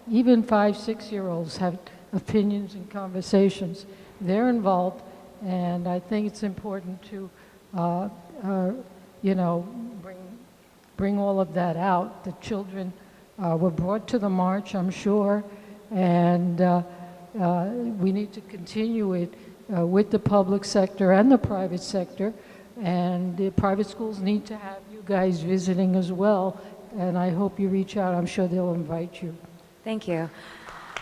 Speaker 10: Even 5-, 6-year-olds have opinions and conversations. They're involved, and I think it's important to, you know, bring all of that out. The children were brought to the march, I'm sure, and we need to continue it with the public sector and the private sector, and the private schools need to have you guys visiting as well, and I hope you reach out. I'm sure they'll invite you.
Speaker 5: Thank you.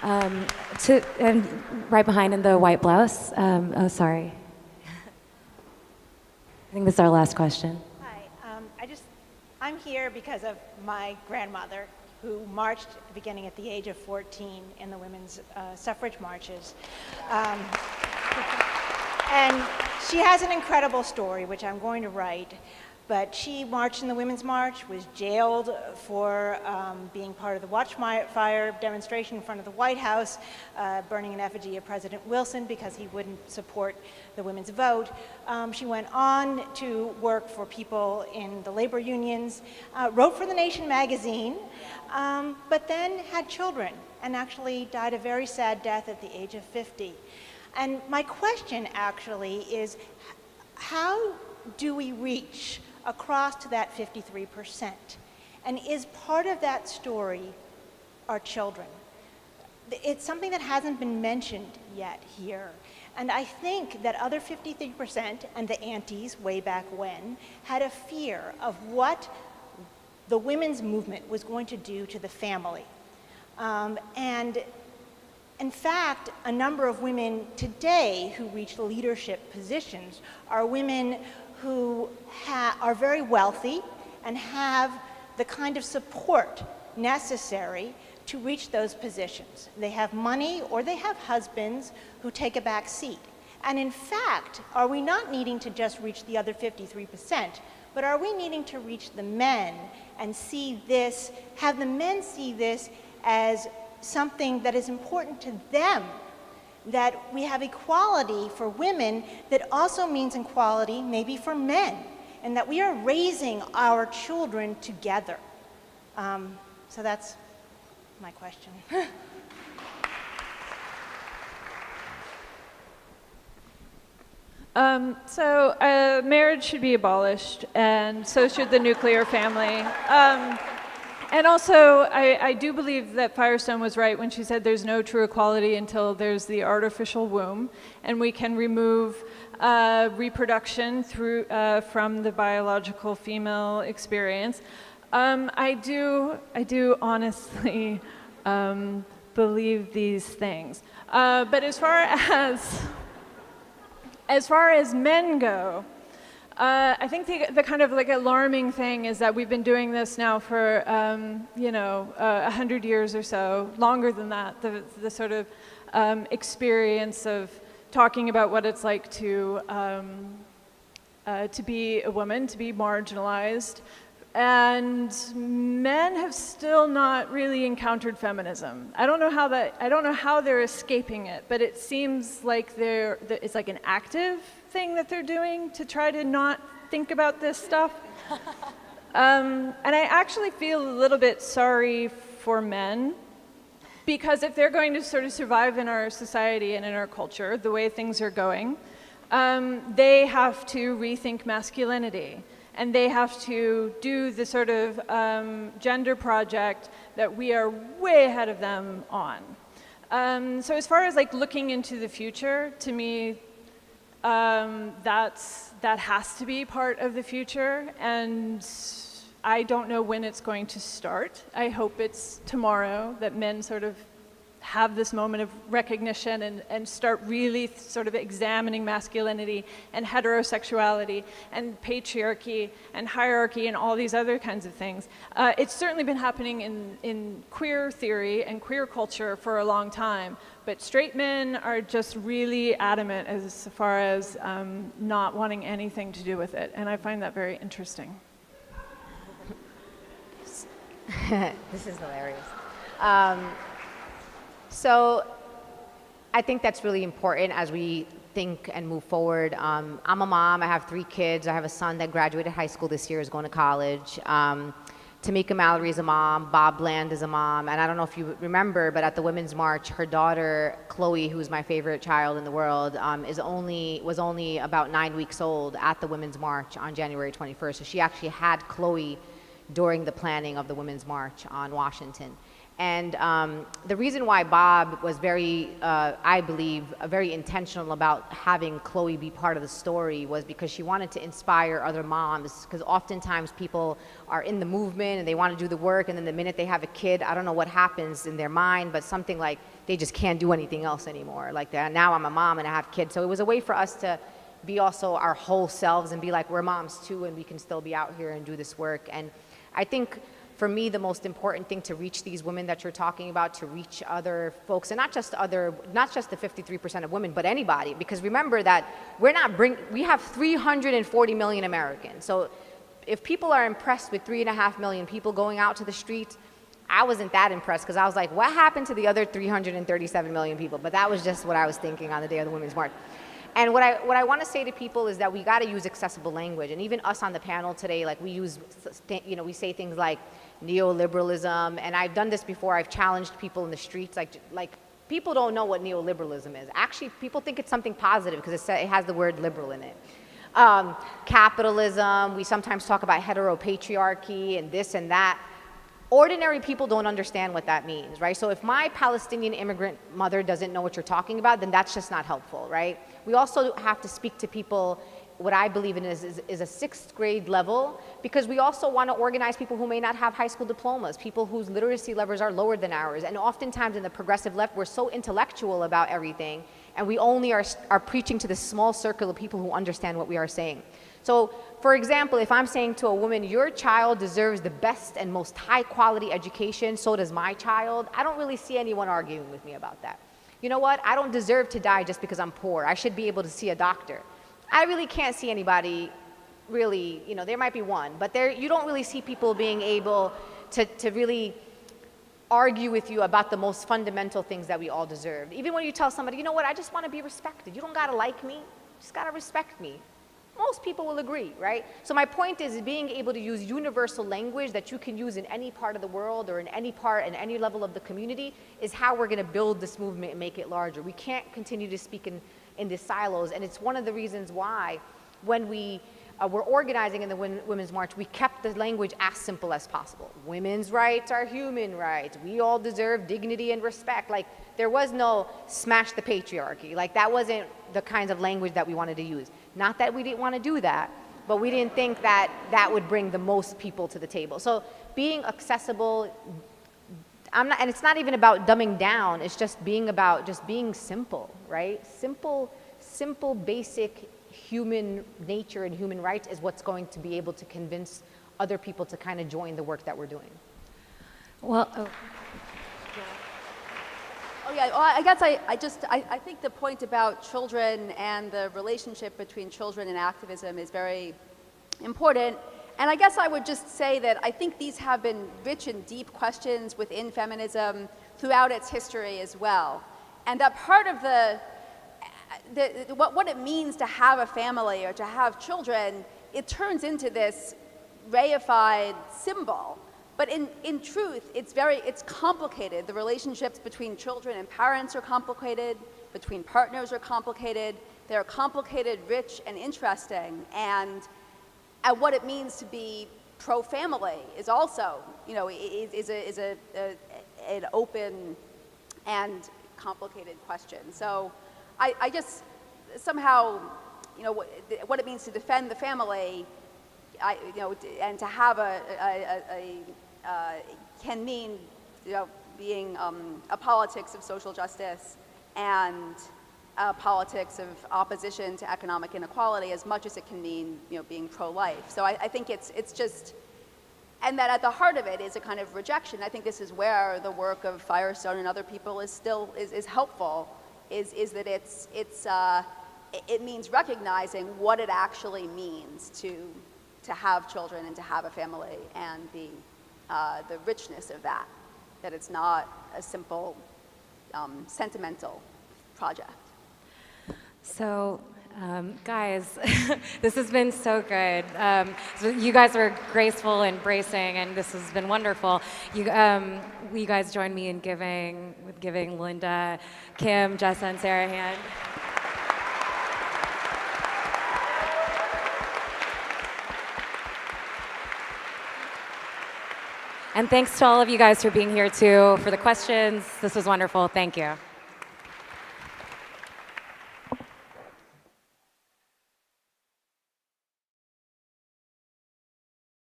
Speaker 5: And right behind in the white blouse. Oh, sorry. I think this is our last question.
Speaker 20: Hi, I'm here because of my grandmother, who marched beginning at the age of 14 in the women's suffrage marches. And she has an incredible story, which I'm going to write. But she marched in the Women's March, was jailed for being part of the Watchfire demonstration in front of the White House, burning an effigy of President Wilson because he wouldn't support the women's vote. She went on to work for people in the labor unions, wrote for The Nation magazine, but then had children and actually died a very sad death at the age of 50. And my question actually is, how do we reach across to that 53%? And is part of that story our children? It's something that hasn't been mentioned yet here. And I think that other 53% and the antis way back when had a fear of what the women's movement was going to do to the family. And in fact, a number of women today who reach leadership positions are women who are very wealthy and have the kind of support necessary to reach those positions. They have money or they have husbands who take a back seat. And in fact, are we not needing to just reach the other 53%, but are we needing to reach the men and see this, have the men see this as something that is important to them, that we have equality for women that also means equality maybe for men, and that we are raising our children together. So that's my question.
Speaker 9: Marriage should be abolished, and so should the nuclear family. And also, I do believe that Firestone was right when she said there's no true equality until there's the artificial womb, and we can remove reproduction from the biological female experience. I do honestly believe these things. But as far as men go, I think the kind of like alarming thing is that we've been doing this now for 100 years or so, longer than that. The sort of experience of talking about what it's like to be a woman, to be marginalized, and men have still not really encountered feminism. I don't know how they're escaping it, but it seems like it's like an active thing that they're doing to try to not think about this stuff. And I actually feel a little bit sorry for men, because if they're going to sort of survive in our society and in our culture, the way things are going, they have to rethink masculinity. And they have to do the sort of gender project that we are way ahead of them on. So as far as like looking into the future, to me, that has to be part of the future, and I don't know when it's going to start. I hope it's tomorrow that men sort of have this moment of recognition and start really sort of examining masculinity and heterosexuality and patriarchy and hierarchy and all these other kinds of things. It's certainly been happening in queer theory and queer culture for a long time, but straight men are just really adamant as far as not wanting anything to do with it, and I find that very interesting.
Speaker 8: This is hilarious. So I think that's really important as we think and move forward. I'm a mom. I have 3 kids. I have a son that graduated high school this year, is going to college. Tamika Mallory is a mom. Bob Bland is a mom. And I don't know if you remember, but at the Women's March, her daughter, Chloe, who's my favorite child in the world, was only about 9 weeks old at the Women's March on January 21st. So she actually had Chloe during the planning of the Women's March on Washington. And the reason why Bob was very, I believe, very intentional about having Chloe be part of the story was because she wanted to inspire other moms, because oftentimes people are in the movement and they want to do the work, and then the minute they have a kid, I don't know what happens in their mind, but something like they just can't do anything else anymore. Like now I'm a mom and I have kids. So it was a way for us to be also our whole selves and be like, we're moms too, and we can still be out here and do this work. And I think for me, the most important thing to reach these women that you're talking about, to reach other folks, and not just the 53% of women, but anybody, because remember that we have 340 million Americans. So if people are impressed with 3.5 million people going out to the streets, I wasn't that impressed, because I was like, what happened to the other 337 million people? But that was just what I was thinking on the day of the Women's March. And what I want to say to people is that we got to use accessible language. And even us on the panel today, like we say things like neoliberalism, and I've done this before. I've challenged people in the streets, like people don't know what neoliberalism is. Actually, people think it's something positive because it has the word liberal in it. Capitalism, we sometimes talk about heteropatriarchy and this and that. Ordinary people don't understand what that means, right? So if my Palestinian immigrant mother doesn't know what you're talking about, then that's just not helpful, right? We also have to speak to people, what I believe in is a 6th grade level, because we also want to organize people who may not have high school diplomas, people whose literacy levels are lower than ours. And oftentimes in the progressive left, we're so intellectual about everything, and we only are preaching to this small circle of people who understand what we are saying. So, for example, if I'm saying to a woman, your child deserves the best and most high quality education, so does my child, I don't really see anyone arguing with me about that. You know what? I don't deserve to die just because I'm poor. I should be able to see a doctor. I really can't see anybody really, there might be one, but you don't really see people being able to really argue with you about the most fundamental things that we all deserve. Even when you tell somebody, you know what, I just want to be respected. You don't got to like me, you just got to respect me. Most people will agree, right? So my point is being able to use universal language that you can use in any part of the world or in any level of the community is how we're going to build this movement and make it larger. We can't continue to speak in these silos, and it's one of the reasons why when we were organizing in the Women's March, we kept the language as simple as possible. Women's rights are human rights. We all deserve dignity and respect. Like, there was no smash the patriarchy. Like, that wasn't the kinds of language that we wanted to use. Not that we didn't want to do that, but we didn't think that that would bring the most people to the table. So being accessible, and it's not even about dumbing down, it's just being simple, right? Simple, basic human nature and human rights is what's going to be able to convince other people to kind of join the work that we're doing.
Speaker 5: Well,
Speaker 7: I guess I think the point about children and the relationship between children and activism is very important. And I guess I would just say that I think these have been rich and deep questions within feminism throughout its history as well. And that part of what it means to have a family or to have children, it turns into this reified symbol. But in truth, it's complicated. The relationships between children and parents are complicated, between partners are complicated. They're complicated, rich, and interesting. And what it means to be pro-family is also, is an open and complicated question. So I just somehow, what it means to defend the family, and to have can mean, being a politics of social justice and a politics of opposition to economic inequality as much as it can mean, being pro-life. So I think it's just, and that at the heart of it is a kind of rejection. I think this is where the work of Firestone and other people is helpful, is that it means recognizing what it actually means to have children and to have a family, and the richness of that it's not a simple sentimental project.
Speaker 5: So, guys, this has been so good. So you guys were graceful and bracing, and this has been wonderful. You guys join me in giving Linda, Kim, Jessa, and Sarah a hand. And thanks to all of you guys for being here too, for the questions. This was wonderful. Thank you.